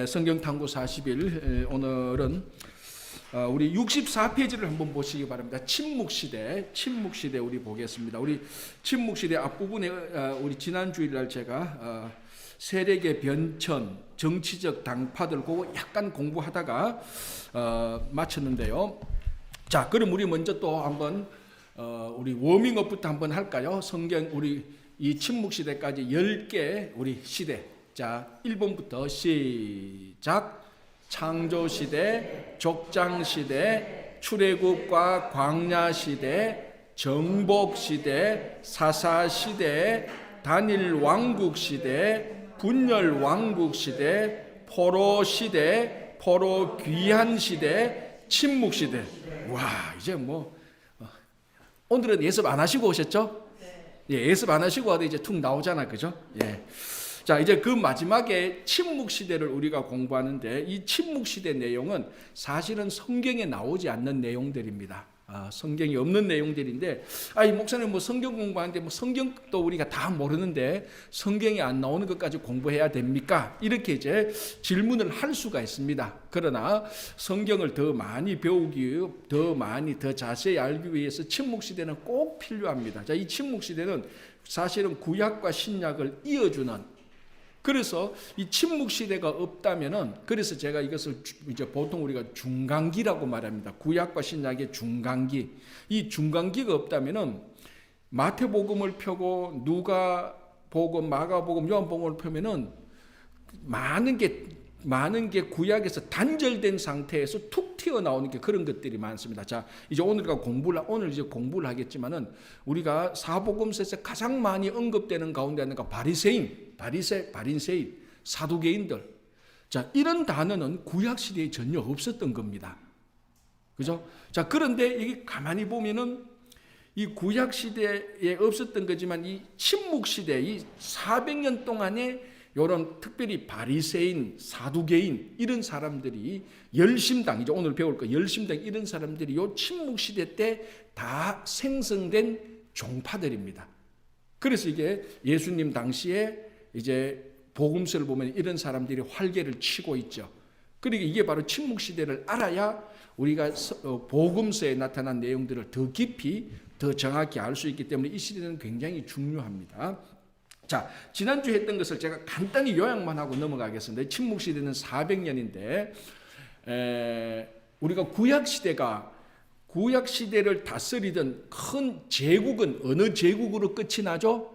성경 탐구 40일 오늘은 우리 64페이지를 한번 보시기 바랍니다. 침묵시대 우리 보겠습니다. 우리 침묵시대 앞부분에 우리 지난 주일날 제가 세력의 변천, 정치적 당파들 그거 약간 공부하다가 마쳤는데요. 자, 그럼 우리 먼저 또 한번 우리 워밍업부터 한번 할까요? 성경 우리 이 침묵시대까지 10개 우리 시대. 자, 1번부터 시작. 창조시대, 족장시대, 출애굽과 광야시대, 정복시대, 사사시대, 단일 왕국시대, 분열 왕국시대, 포로시대, 포로 귀환시대, 침묵시대. 와, 이제 오늘은 예습 안 하시고 오셨죠? 예습 안 하시고 와도 이제 툭 나오잖아, 그죠? 자, 이제 그 마지막에 침묵시대를 우리가 공부하는데 이 침묵시대 내용은 사실은 성경에 나오지 않는 내용들입니다. 성경이 없는 내용들인데, 이 목사님 성경 공부하는데 성경도 우리가 다 모르는데 성경에 안 나오는 것까지 공부해야 됩니까? 이렇게 이제 질문을 할 수가 있습니다. 그러나 성경을 더 많이 배우기, 더 자세히 알기 위해서 침묵시대는 꼭 필요합니다. 자, 이 침묵시대는 사실은 구약과 신약을 이어주는, 그래서 이 침묵시대가 없다면은, 그래서 제가 이것을 이제 보통 우리가 중간기라고 말합니다. 구약과 신약의 중간기. 이 중간기가 없다면은 마태복음을 펴고 누가복음, 마가복음, 요한복음을 펴면은 많은 게 구약에서 단절된 상태에서 툭 튀어나오는 게 그런 것들이 많습니다. 자, 이제 오늘 이제 공부를 하겠지만은 우리가 사복음서에서 가장 많이 언급되는 가운데 하나가 바리새인, 사두개인들. 자, 이런 단어는 구약 시대에 전혀 없었던 겁니다. 그죠? 자, 그런데 이게 가만히 보면은 이 구약 시대에 없었던 거지만 이 침묵 시대, 이 400년 동안에 요런 특별히 바리새인, 사두개인 이런 사람들이 열심당, 이제 오늘 배울 거 열심당 이런 사람들이 요 침묵 시대 때 다 생성된 종파들입니다. 그래서 이게 예수님 당시에 이제 복음서를 보면 이런 사람들이 활개를 치고 있죠. 그러니까 이게 바로 침묵 시대를 알아야 우리가 복음서에 나타난 내용들을 더 깊이, 더 정확히 알 수 있기 때문에 이 시대는 굉장히 중요합니다. 자, 지난주에 했던 것을 제가 간단히 요약만 하고 넘어가겠습니다. 침묵시대는 400년인데 우리가 구약시대를 다스리던 큰 제국은 어느 제국으로 끝이 나죠?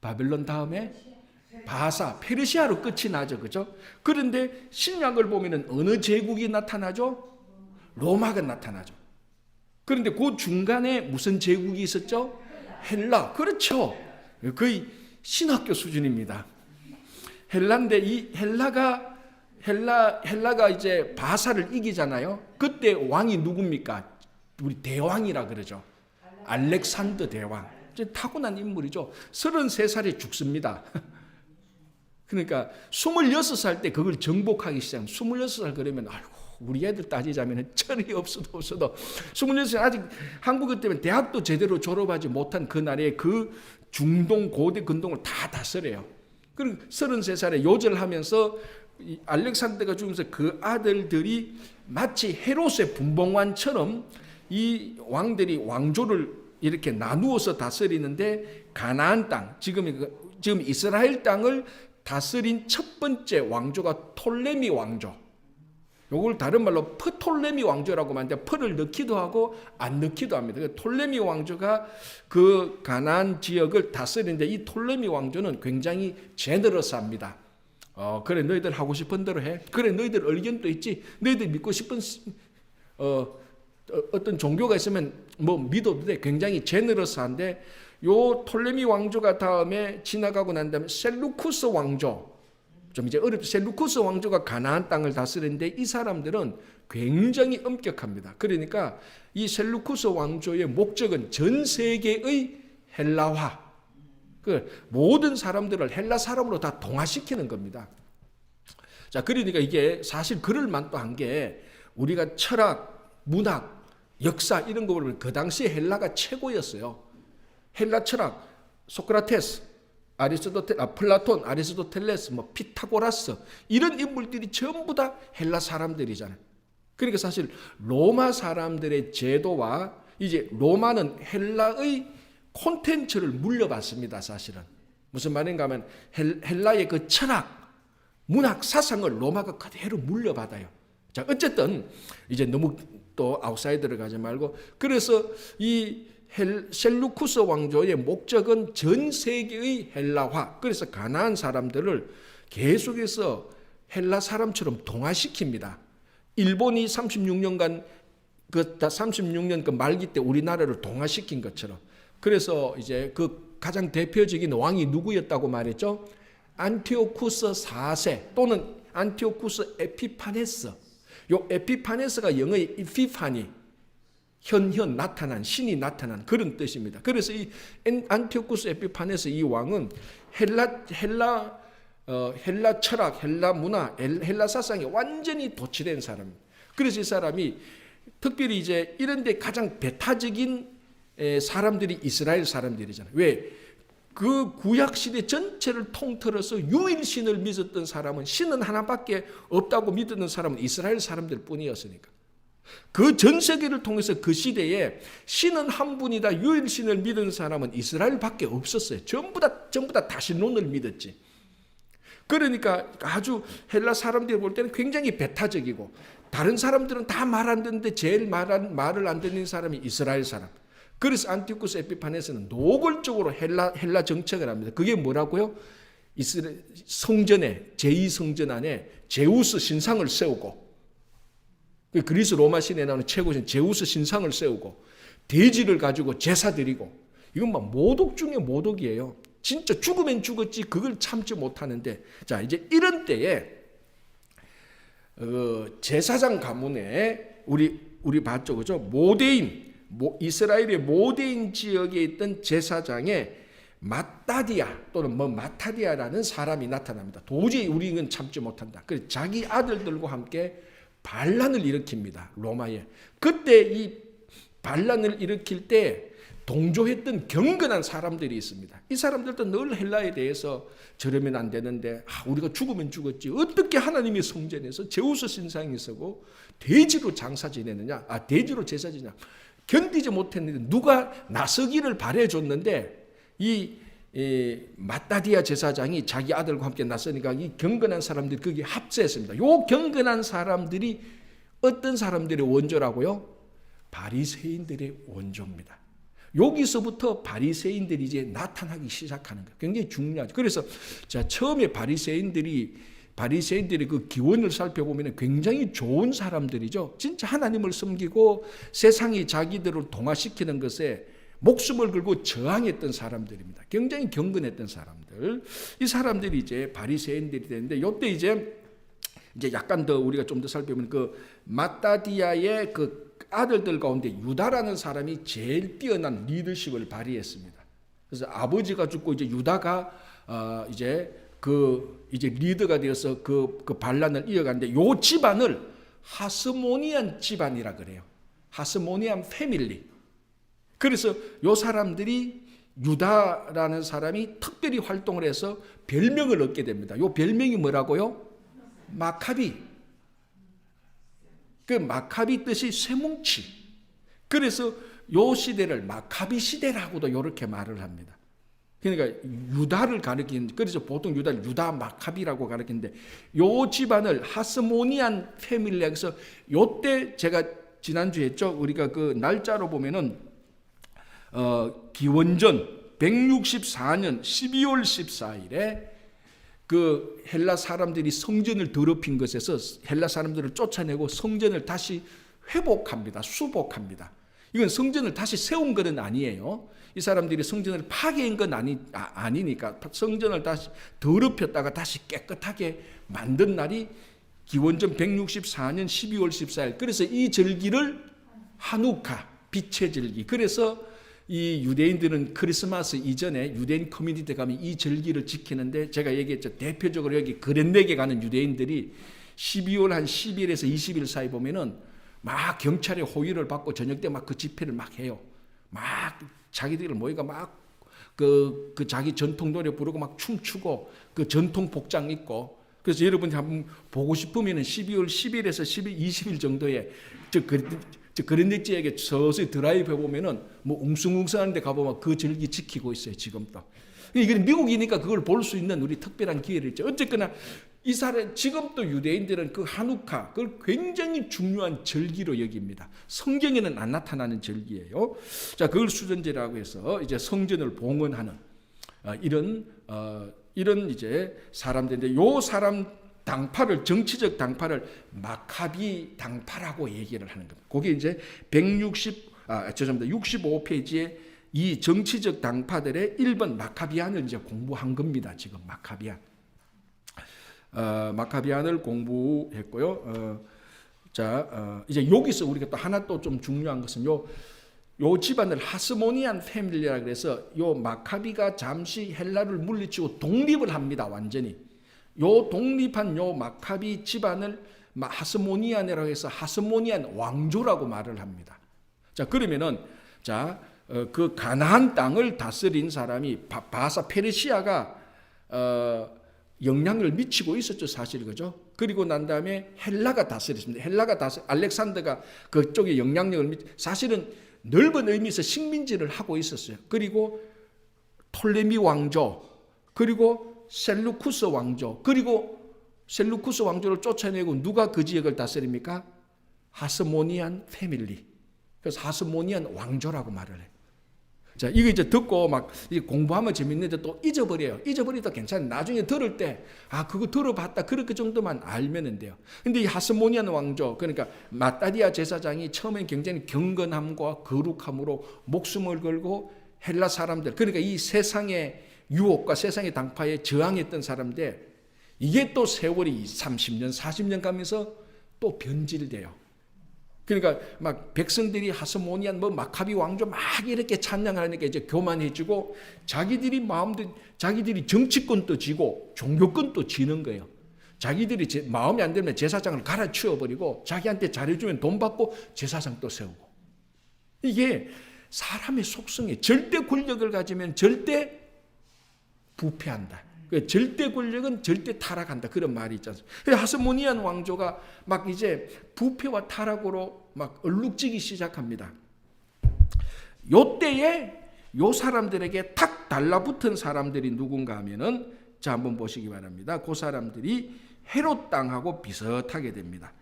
바벨론 다음에 바사, 페르시아로 끝이 나죠. 그죠? 그런데 신약을 보면 어느 제국이 나타나죠? 로마가 나타나죠. 그런데 그 중간에 무슨 제국이 있었죠? 헬라. 그렇죠. 거의 신학교 수준입니다. 헬라인데 이 헬라가 이제 바사를 이기잖아요. 그때 왕이 누굽니까? 우리 대왕이라 그러죠. 알렉산더 대왕. 타고난 인물이죠. 33살에 죽습니다. 그러니까 26살 때 그걸 정복하기 시작합니다. 26살 그러면 우리 애들 따지자면 철이 없어도 26살 아직 한국 때문에 대학도 제대로 졸업하지 못한 그 나라의 그 중동 고대 근동을 다 다스려요. 그리고 33살에 요절하면서 알렉산더가 죽으면서 그 아들들이 마치 헤롯의 분봉왕처럼 이 왕들이 왕조를 이렇게 나누어서 다스리는데 가나안 땅, 지금 이스라엘 땅을 다스린 첫 번째 왕조가 톨레미 왕조. 요걸 다른 말로 프톨레미 왕조라고 하는데 프를 넣기도 하고 안 넣기도 합니다. 톨레미 왕조가 그 가나안 지역을 다스리는데 이 톨레미 왕조는 굉장히 제너러스합니다. 그래 너희들 하고 싶은 대로 해. 그래 너희들 의견도 있지. 너희들 믿고 싶은 어떤 종교가 있으면 믿어도 돼. 굉장히 제너러스한데 요 톨레미 왕조가 다음에 지나가고 난 다음에 셀루쿠스 왕조, 좀 이제 셀루쿠스 왕조가 가나안 땅을 다스리는데 이 사람들은 굉장히 엄격합니다. 그러니까 이 셀루쿠스 왕조의 목적은 전 세계의 헬라화, 모든 사람들을 헬라 사람으로 다 동화시키는 겁니다. 자, 그러니까 이게 사실 그럴 만도 한 게 우리가 철학, 문학, 역사 이런 거 보면 그 당시에 헬라가 최고였어요. 헬라 철학, 소크라테스, 플라톤, 아리스토텔레스, 뭐 피타고라스 이런 인물들이 전부 다 헬라 사람들이잖아요. 그러니까 사실 로마 사람들의 제도와 이제 로마는 헬라의 콘텐츠를 물려받습니다. 사실은 무슨 말인가 하면 헬라의 그 철학, 문학, 사상을 로마가 그대로 물려받아요. 자, 어쨌든 이제 너무 또 아웃사이더를 가지 말고, 그래서 이 셀루쿠스 왕조의 목적은 전 세계의 헬라화, 그래서 가나안 사람들을 계속해서 헬라 사람처럼 동화시킵니다. 일본이 36년간 그 36년 그 말기 때 우리나라를 동화시킨 것처럼. 그래서 이제 그 가장 대표적인 왕이 누구였다고 말했죠? 안티오쿠스 4세 또는 안티오쿠스 에피파네스. 요 에피파네스가 영어의 이피파니, 현현 나타난, 신이 나타난 그런 뜻입니다. 그래서 이 안티오쿠스 에피파네스 이 왕은 헬라 철학, 헬라 문화, 헬라 사상에 완전히 도취된 사람입니다. 그래서 이 사람이 특별히 이제 이런데 가장 배타적인 사람들이 이스라엘 사람들이잖아요. 왜? 그 구약 시대 전체를 통틀어서 유일신을 믿었던 사람은, 신은 하나밖에 없다고 믿었던 사람은 이스라엘 사람들 뿐이었으니까. 그 전 세계를 통해서 그 시대에 신은 한 분이다, 유일신을 믿은 사람은 이스라엘밖에 없었어요. 전부 다 다신론을 믿었지. 그러니까 아주 헬라 사람들이 볼 때는 굉장히 배타적이고, 다른 사람들은 다 말 안 듣는데 제일 말을 안 듣는 사람이 이스라엘 사람. 그래서 안티오쿠스 에피파네스는 노골적으로 헬라 정책을 합니다. 그게 뭐라고요? 성전에, 제2성전 안에 제우스 신상을 세우고, 그리스 로마 시내에 나오는 최고신 제우스 신상을 세우고, 돼지를 가지고 제사 드리고, 이건 막 모독 중에 모독이에요. 진짜 죽으면 죽었지 그걸 참지 못하는데, 자 이제 이런 때에 제사장 가문에 우리 봤죠, 그죠? 모데임, 이스라엘의 모데인 지역에 있던 제사장에 마따디아 또는 마타디아라는 사람이 나타납니다. 도저히 우리는 참지 못한다. 그래서 자기 아들들과 함께 반란을 일으킵니다. 로마에. 그때 이 반란을 일으킬 때 동조했던 경건한 사람들이 있습니다. 이 사람들도 늘 헬라에 대해서 저러면 안 되는데, 우리가 죽으면 죽었지, 어떻게 하나님의 성전에서 제우스 신상이 서고 돼지로 장사 지내느냐, 돼지로 제사 지내냐, 견디지 못했는데 누가 나서기를 바래줬는데 이 마따디아 제사장이 자기 아들과 함께 나서니까 이 경건한 사람들이 거기에 합세했습니다. 요 경건한 사람들이 어떤 사람들의 원조라고요? 바리새인들의 원조입니다. 여기서부터 바리새인들이 이제 나타나기 시작하는 거예요. 굉장히 중요하죠. 그래서 자, 처음에 바리새인들이 그 기원을 살펴보면 굉장히 좋은 사람들이죠. 진짜 하나님을 섬기고 세상이 자기들을 동화시키는 것에 목숨을 걸고 저항했던 사람들입니다. 굉장히 경건했던 사람들. 이 사람들이 이제 바리새인들이 되는데, 이때 이제 약간 더 우리가 좀 더 살펴보면 그 마따디아의 그 아들들 가운데 유다라는 사람이 제일 뛰어난 리더십을 발휘했습니다. 그래서 아버지가 죽고 이제 유다가 이제 리더가 되어서 그 반란을 이어가는데, 요 집안을 하스모니안 집안이라 그래요. 하스모니안 패밀리. 그래서 요 사람들이, 유다라는 사람이 특별히 활동을 해서 별명을 얻게 됩니다. 요 별명이 뭐라고요? 마카비. 그 마카비 뜻이 쇠뭉치. 그래서 요 시대를 마카비 시대라고도 이렇게 말을 합니다. 그러니까 유다를 가리키는, 그래서 보통 유다를 유다 마카비라고 가리키는데, 요 집안을 하스모니안 패밀리에서, 요때 제가 지난주에 했죠. 우리가 그 날짜로 보면은 기원전 164년 12월 14일에 그 헬라 사람들이 성전을 더럽힌 것에서 헬라 사람들을 쫓아내고 성전을 다시 회복합니다. 수복합니다. 이건 성전을 다시 세운 것은 아니에요. 이 사람들이 성전을 파괴한 건 아니니까 성전을 다시 더럽혔다가 다시 깨끗하게 만든 날이 기원전 164년 12월 14일. 그래서 이 절기를 하누카, 빛의 절기. 그래서 이 유대인들은 크리스마스 이전에 유대인 커뮤니티 가면 이 절기를 지키는데, 제가 얘기했죠. 대표적으로 여기 그랜렉에 가는 유대인들이 12월 한 10일에서 20일 사이 보면은 막 경찰의 호의를 받고 저녁 때 막 그 집회를 막 해요. 막 자기들을 모이가 막 그 자기 전통 노래 부르고 막 춤추고 그 전통 복장 입고. 그래서 여러분이 한번 보고 싶으면 12월 10일에서 12월 20일 정도에 그랜드 지역에 서서히 드라이브 해보면은 뭐 웅숭웅숭한 데 가보면 그 절기 지키고 있어요, 지금도. 이건 미국이니까 그걸 볼 수 있는 우리 특별한 기회를 있죠. 어쨌거나 이 사람 지금도 유대인들은 그 하누카 그걸 굉장히 중요한 절기로 여깁니다. 성경에는 안 나타나는 절기예요. 자, 그걸 수전제라고 해서 이제 성전을 봉헌하는 이런 이제 사람들인데, 요 사람 당파를, 정치적 당파를 마카비 당파라고 얘기를 하는 겁니다. 그게 이제 65페이지에 이 정치적 당파들의 1번 마카비안을 이제 공부한 겁니다. 지금 마카비안. 마카비안을 공부했고요. 이제 여기서 우리가 또 하나 또 좀 중요한 것은 요 집안을 하스모니안 패밀리라 그래서 요 마카비가 잠시 헬라를 물리치고 독립을 합니다. 완전히. 요 독립한 요 마카비 집안을 하스모니안이라고 해서 하스모니안 왕조라고 말을 합니다. 자, 그러면은 그 가나안 땅을 다스린 사람이 바사 페르시아가 영향을 미치고 있었죠, 사실. 그죠? 그리고 난 다음에 헬라가 다스렸습니다. 알렉산더가 그쪽에 영향력을 사실은 넓은 의미에서 식민지를 하고 있었어요. 그리고 톨레미 왕조, 그리고 셀루쿠스 왕조, 그리고 셀루쿠스 왕조를 쫓아내고 누가 그 지역을 다스립니까? 하스모니안 패밀리. 그래서 하스모니안 왕조라고 말을 해요. 자, 이거 이제 듣고 막 공부하면 재밌는데 또 잊어버려요. 잊어버리도 괜찮아요. 나중에 들을 때, 그거 들어봤다. 그렇게 정도만 알면 돼요. 근데 이 하스모니안 왕조, 그러니까 마따디아 제사장이 처음엔 굉장히 경건함과 거룩함으로 목숨을 걸고 헬라 사람들, 그러니까 이 세상의 유혹과 세상의 당파에 저항했던 사람들, 이게 또 세월이 30년, 40년 가면서 또 변질돼요. 그러니까 막 백성들이 하스모니안 마카비 왕조 막 이렇게 찬양하니까 이제 교만해지고 자기들이 정치권도 지고 종교권도 지는 거예요. 자기들이 마음에 안 들면 제사장을 갈아치워 버리고 자기한테 잘해주면 돈 받고 제사장 또 세우고. 이게 사람의 속성에 절대 권력을 가지면 절대 부패한다. 절대 권력은 절대 타락한다. 그런 말이 있지 않습니까? 하스모니안 왕조가 막 이제 부패와 타락으로 막 얼룩지기 시작합니다. 요때에 요 사람들에게 탁 달라붙은 사람들이 누군가 하면은, 자, 한번 보시기 바랍니다. 그 사람들이 헤롯 땅하고 비슷하게 됩니다.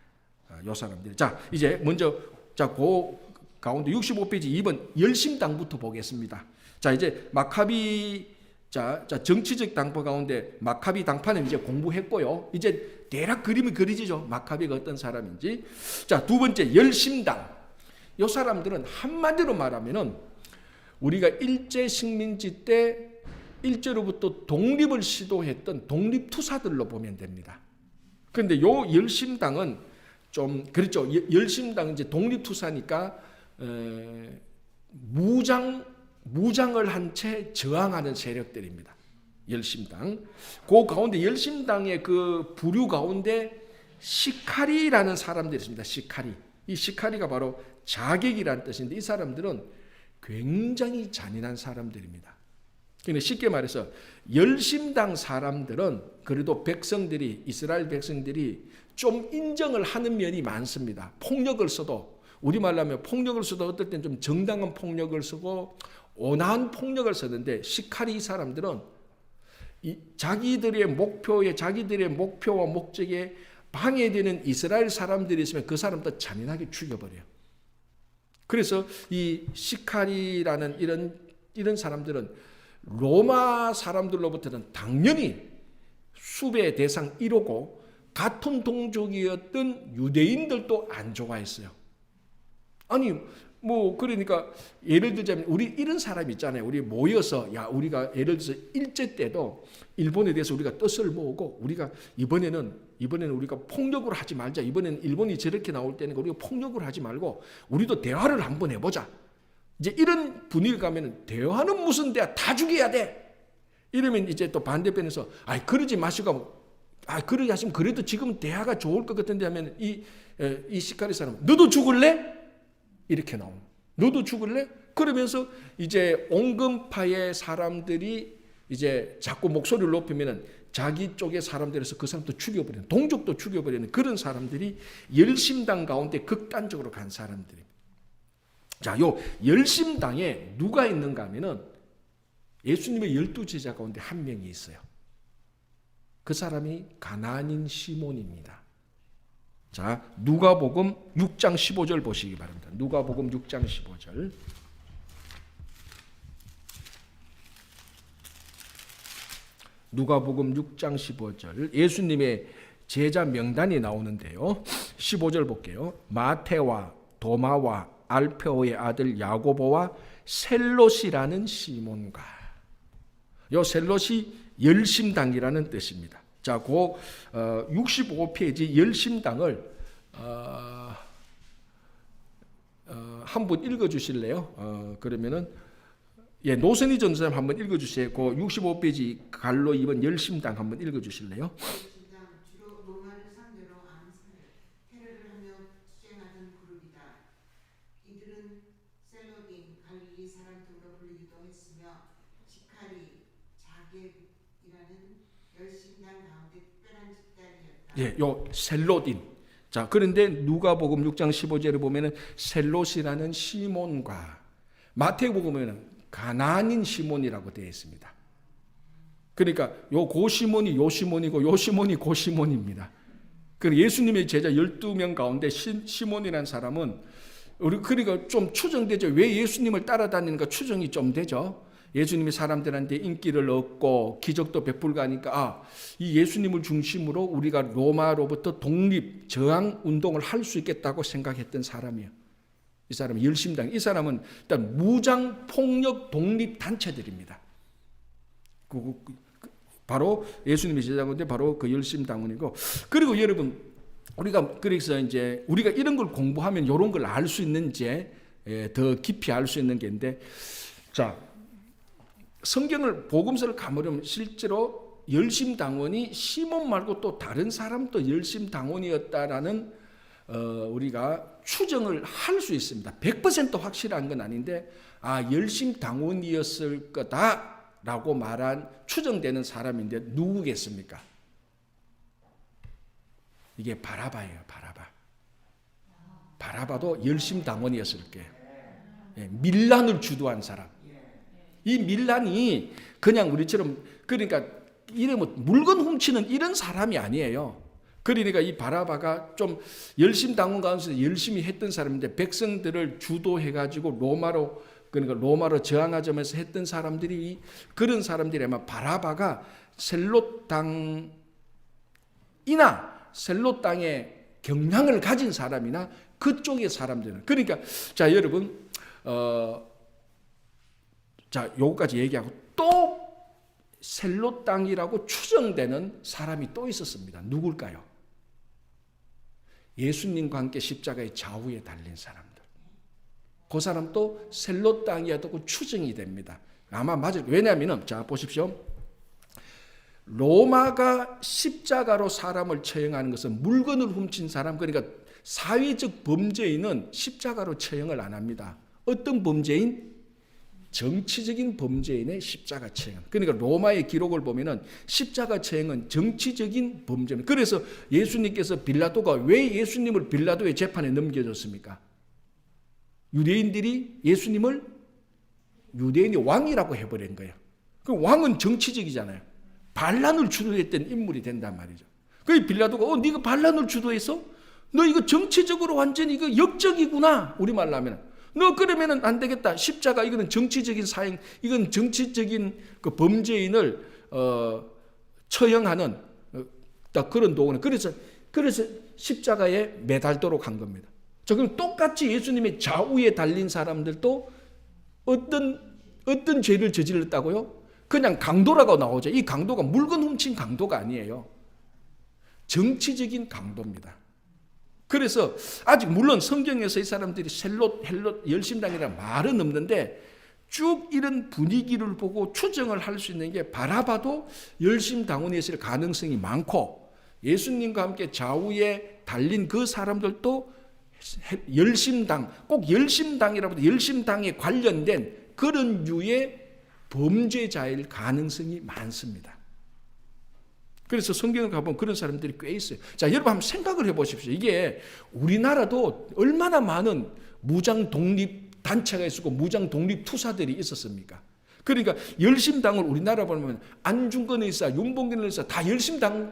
요 사람들. 자, 이제 먼저, 그 가운데 65페이지 2번 열심당부터 보겠습니다. 자, 이제 마카비, 정치적 당파 가운데 마카비 당파는 이제 공부했고요. 이제 대략 그림이 그려지죠. 마카비가 어떤 사람인지. 자, 두 번째 열심당. 이 사람들은 한마디로 말하면은 우리가 일제 식민지 때 일제로부터 독립을 시도했던 독립투사들로 보면 됩니다. 그런데 요 열심당은 좀 그렇죠. 열심당 이제 독립투사니까 무장을 한 채 저항하는 세력들입니다. 열심당. 그 가운데 열심당의 그 부류 가운데 시카리라는 사람들이 있습니다. 시카리. 이 시카리가 바로 자객이라는 뜻인데, 이 사람들은 굉장히 잔인한 사람들입니다. 그러니까 쉽게 말해서 열심당 사람들은 그래도 이스라엘 백성들이 좀 인정을 하는 면이 많습니다. 폭력을 써도, 우리말로 하면 폭력을 써도 어떨 땐 좀 정당한 폭력을 쓰고 온화한 폭력을 쓰는데, 시카리 사람들은 자기들의 목표와 목적에 방해되는 이스라엘 사람들이 있으면 그 사람도 잔인하게 죽여버려요. 그래서 이 시카리라는 이런 사람들은 로마 사람들로부터는 당연히 수배의 대상 1호고, 같은 동족이었던 유대인들도 안 좋아했어요. 아니, 그러니까 예를 들자면 우리 이런 사람 있잖아요. 우리 모여서 우리가 예를 들어서 일제 때도 일본에 대해서 우리가 뜻을 모으고, 우리가 이번에는 우리가 폭력으로 하지 말자. 이번에는 일본이 저렇게 나올 때는 우리가 폭력으로 하지 말고 우리도 대화를 한번 해보자. 이제 이런 분위기 가면은 대화는 무슨 대화, 다 죽여야 돼. 이러면 이제 또 반대편에서 그러지 마시고, 그러게 하시면 그래도 지금 대화가 좋을 것 같은데 하면 이 시카리 사람, 너도 죽을래? 이렇게 나오는. 너도 죽을래? 그러면서 이제 온건파의 사람들이 이제 자꾸 목소리를 높이면은 자기 쪽의 사람들에서 그 사람도 죽여버리는, 동족도 죽여버리는 그런 사람들이 열심당 가운데 극단적으로 간 사람들입니다. 자, 요 열심당에 누가 있는가 하면은 예수님의 12제자 가운데 한 명이 있어요. 그 사람이 가나안인 시몬입니다. 자, 누가복음 6장 15절 보시기 바랍니다. 누가복음 6장 15절. 누가복음 6장 15절. 예수님의 제자 명단이 나오는데요. 15절 볼게요. 마태와 도마와 알페오의 아들 야고보와 셀롯이라는 시몬과. 요 셀롯이 열심당이라는 뜻입니다. 자, 그 65페이지 열심당을 한번 읽어 주실래요? 그러면은 노선희 전사님 한번 읽어 주세요. 그 65페이지 갈로 2번 열심당 한번 읽어 주실래요? 주로 로마를 상대로 암살, 테러를 하며 투쟁하던 그룹이다. 이들은 셀로딘, 갈릴리 사람 등으로 불리기도 했으며 시카리, 자객이라는 열심당 가운데 특별한 집단이었다. 예, 요 셀롯인. 자, 그런데 누가복음 6장 15절에 보면은 셀롯이라는 시몬과 마태복음에는 가나안인 시몬이라고 되어 있습니다. 그러니까 요 고 시몬이 요 시몬이고 요 시몬이 고 시몬입니다. 그리고 예수님의 제자 12명 가운데 시몬이라는 사람은 그러니까 좀 추정되죠. 왜 예수님을 따라다니는가 추정이 좀 되죠. 예수님이 사람들한테 인기를 얻고 기적도 베풀고 하니까 이 예수님을 중심으로 우리가 로마로부터 독립 저항 운동을 할 수 있겠다고 생각했던 사람이에요. 이 사람은 열심당. 이 사람은 일단 무장 폭력 독립 단체들입니다. 바로 예수님의 제자인데 바로 그 열심당원이고. 그리고 여러분 우리가 그래서 이제 우리가 이런 걸 공부하면 이런 걸 알 수 있는지 더 깊이 알 수 있는 게인데, 자, 성경을 복음서를 가보려면 실제로 열심당원이 시몬 말고 또 다른 사람도 열심당원이었다라는 우리가 추정을 할 수 있습니다. 100% 확실한 건 아닌데 열심당원이었을 거다라고 말한 추정되는 사람인데 누구겠습니까? 이게 바라바예요. 바라바도 열심당원이었을 거예요. 밀란을 주도한 사람. 이 밀란이 그냥 우리처럼 그러니까 이러면 물건 훔치는 이런 사람이 아니에요. 그러니까 이 바라바가 좀 열심당원 가운데서 열심히 했던 사람인데 백성들을 주도해가지고 로마로 저항하자면서 했던 사람들이 그런 사람들이 아마 바라바가 셀롯당이나 셀롯당의 경향을 가진 사람이나 그쪽의 사람들은 그러니까 자 여러분 자 요거까지 얘기하고 또 셀롯당이라고 추정되는 사람이 또 있었습니다. 누굴까요? 예수님과 함께 십자가의 좌우에 달린 사람들. 그 사람도 셀롯당이었다고 추정이 됩니다. 아마 맞을 거예요. 왜냐하면 자 보십시오. 로마가 십자가로 사람을 처형하는 것은 물건을 훔친 사람 그러니까 사회적 범죄인은 십자가로 처형을 안 합니다. 어떤 범죄인? 정치적인 범죄인의 십자가 처형. 그러니까 로마의 기록을 보면은 십자가 처형은 정치적인 범죄입니다. 그래서 예수님께서 빌라도가 왜 예수님을 빌라도의 재판에 넘겨줬습니까? 유대인들이 예수님을 유대인이 왕이라고 해버린 거예요. 그 왕은 정치적이잖아요. 반란을 주도했던 인물이 된단 말이죠. 그 빌라도가 네가 반란을 주도해서 너 이거 정치적으로 완전히 이거 역적이구나. 우리말로 하면. 너 그러면은 안 되겠다. 십자가 이거는 정치적인 사형, 이건 정치적인 그 범죄인을 처형하는 딱 그런 도구는 그래서 십자가에 매달도록 한 겁니다. 자, 그럼 똑같이 예수님의 좌우에 달린 사람들도 어떤 죄를 저질렀다고요? 그냥 강도라고 나오죠. 이 강도가 물건 훔친 강도가 아니에요. 정치적인 강도입니다. 그래서 아직 물론 성경에서 이 사람들이 헬롯, 열심당이라는 말은 없는데 쭉 이런 분위기를 보고 추정을 할 수 있는 게 바라바도 열심당원이었을 가능성이 많고 예수님과 함께 좌우에 달린 그 사람들도 열심당, 꼭 열심당이라고 열심당에 관련된 그런 류의 범죄자일 가능성이 많습니다. 그래서 성경을 가보면 그런 사람들이 꽤 있어요. 자, 여러분 한번 생각을 해보십시오. 이게 우리나라도 얼마나 많은 무장 독립 단체가 있었고 무장 독립 투사들이 있었습니까? 그러니까 열심당을 우리나라 보면 안중근 의사, 윤봉길 의사 다 열심당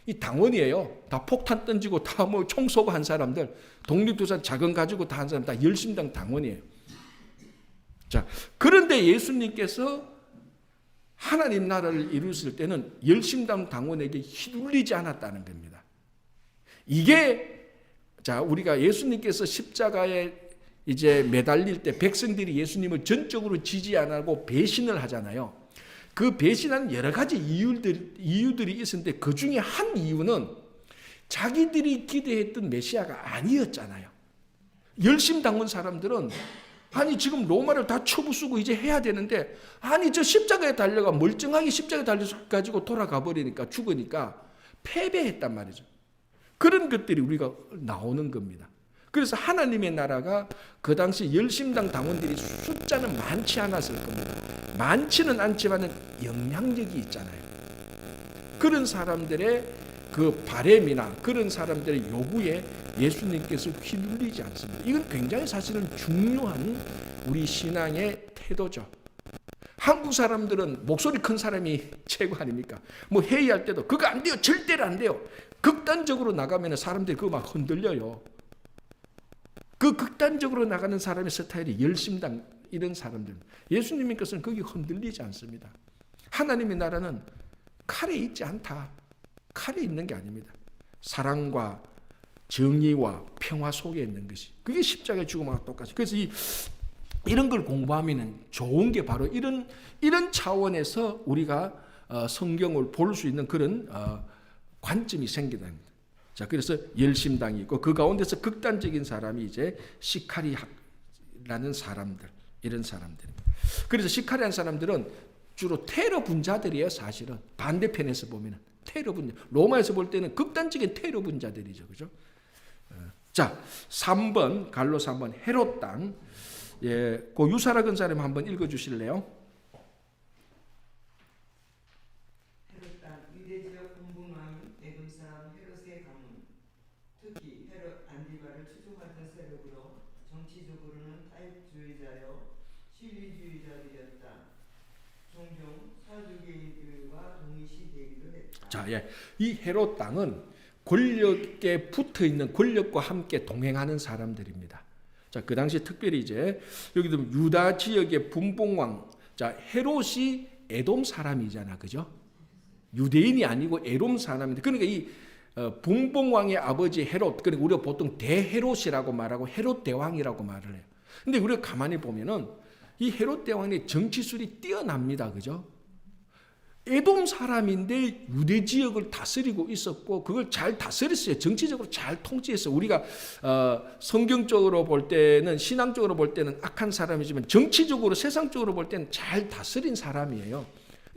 이 당원이에요. 다 폭탄 던지고 다 뭐 총 쏘고 한 사람들, 독립투사 자금 가지고 다 한 사람 다 열심당 당원이에요. 자, 그런데 예수님께서 하나님 나라를 이루실 때는 열심당 당원에게 휘둘리지 않았다는 겁니다. 이게 자, 우리가 예수님께서 십자가에 이제 매달릴 때 백성들이 예수님을 전적으로 지지 안 하고 배신을 하잖아요. 그 배신하는 여러 가지 이유들이 있었는데 그 중에 한 이유는 자기들이 기대했던 메시아가 아니었잖아요. 열심당원 사람들은 아니 지금 로마를 다 쳐부수고 이제 해야 되는데 아니 저 십자가에 달려가 멀쩡하게 십자가에 달려가지고 돌아가 버리니까 죽으니까 패배했단 말이죠. 그런 것들이 우리가 나오는 겁니다. 그래서 하나님의 나라가 그 당시 열심당 당원들이 숫자는 많지 않았을 겁니다. 많지는 않지만 영향력이 있잖아요. 그런 사람들의 그 바램이나 그런 사람들의 요구에 예수님께서 휘둘리지 않습니다. 이건 굉장히 사실은 중요한 우리 신앙의 태도죠. 한국 사람들은 목소리 큰 사람이 최고 아닙니까? 뭐 회의할 때도 그거 안 돼요. 절대로 안 돼요. 극단적으로 나가면 사람들이 그거 막 흔들려요. 그 극단적으로 나가는 사람의 스타일이 열심당 이런 사람들. 예수님께서는 거기 흔들리지 않습니다. 하나님의 나라는 칼에 있지 않다. 칼에 있는 게 아닙니다. 사랑과 정의와 평화 속에 있는 것이. 그게 십자가의 죽음과 똑같이. 그래서 이런 걸 공부하면 좋은 게 바로 이런 차원에서 우리가 성경을 볼 수 있는 그런 관점이 생기다. 자, 그래서 열심당이 있고 그 가운데서 극단적인 사람이 이제 시카리라는 사람들, 이런 사람들입니다. 그래서 시카리한 사람들은 주로 테러 분자들이에요, 사실은. 반대편에서 보면은 테러 분자. 로마에서 볼 때는 극단적인 테러 분자들이죠, 그죠? 자, 3번 갈로 3번 헤롯 땅. 예, 그 유사라 근사님 한번 읽어 주실래요? 헤롯 땅 유대 지역 분봉 왕인 에돔 사람 헤롯의 가문, 특히 헤롯 안디바를 추종하던 세력으로 정치적으로는 타입주의자여 신리주의자들이었다. 종종 사두개인들과 동일시되기도 했다. 자, 예, 이 헤롯 땅은 권력에 붙어 있는 권력과 함께 동행하는 사람들입니다. 자, 그 당시 특별히 이제 여기도 유다 지역의 분봉왕, 자, 헤롯이 에돔 사람이잖아, 그죠? 유대인이 아니고 에돔 사람인데, 그러니까 이 분봉왕의 아버지 헤롯, 그러니까 우리가 보통 대헤롯이라고 말하고 헤롯 대왕이라고 말을 해요. 근데 우리가 가만히 보면은 이 헤롯 대왕의 정치술이 뛰어납니다, 그죠? 에돔 사람인데 유대 지역을 다스리고 있었고 그걸 잘 다스렸어요. 정치적으로 잘 통치했어요. 우리가 성경적으로 볼 때는, 신앙적으로 볼 때는 악한 사람이지만 정치적으로, 세상적으로 볼 때는 잘 다스린 사람이에요.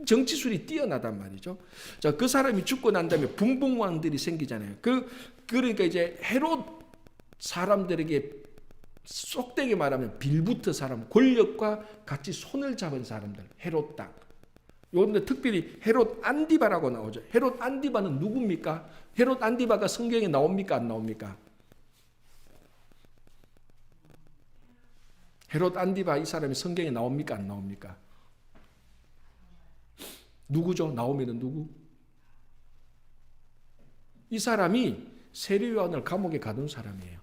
정치술이 뛰어나단 말이죠. 자, 그 사람이 죽고 난 다음에 분봉왕들이 생기잖아요. 그러니까 이제 헤롯 사람들에게 속되게 말하면 빌부터 사람, 권력과 같이 손을 잡은 사람들, 헤롯 땅. 요런데 특별히 헤롯 안디바라고 나오죠. 헤롯 안디바는 누굽니까? 헤롯 안디바가 성경에 나옵니까? 안 나옵니까? 헤롯 안디바 이 사람이 성경에 나옵니까? 안 나옵니까? 누구죠? 나오면은 누구? 이 사람이 세례요한을 감옥에 가둔 사람이에요.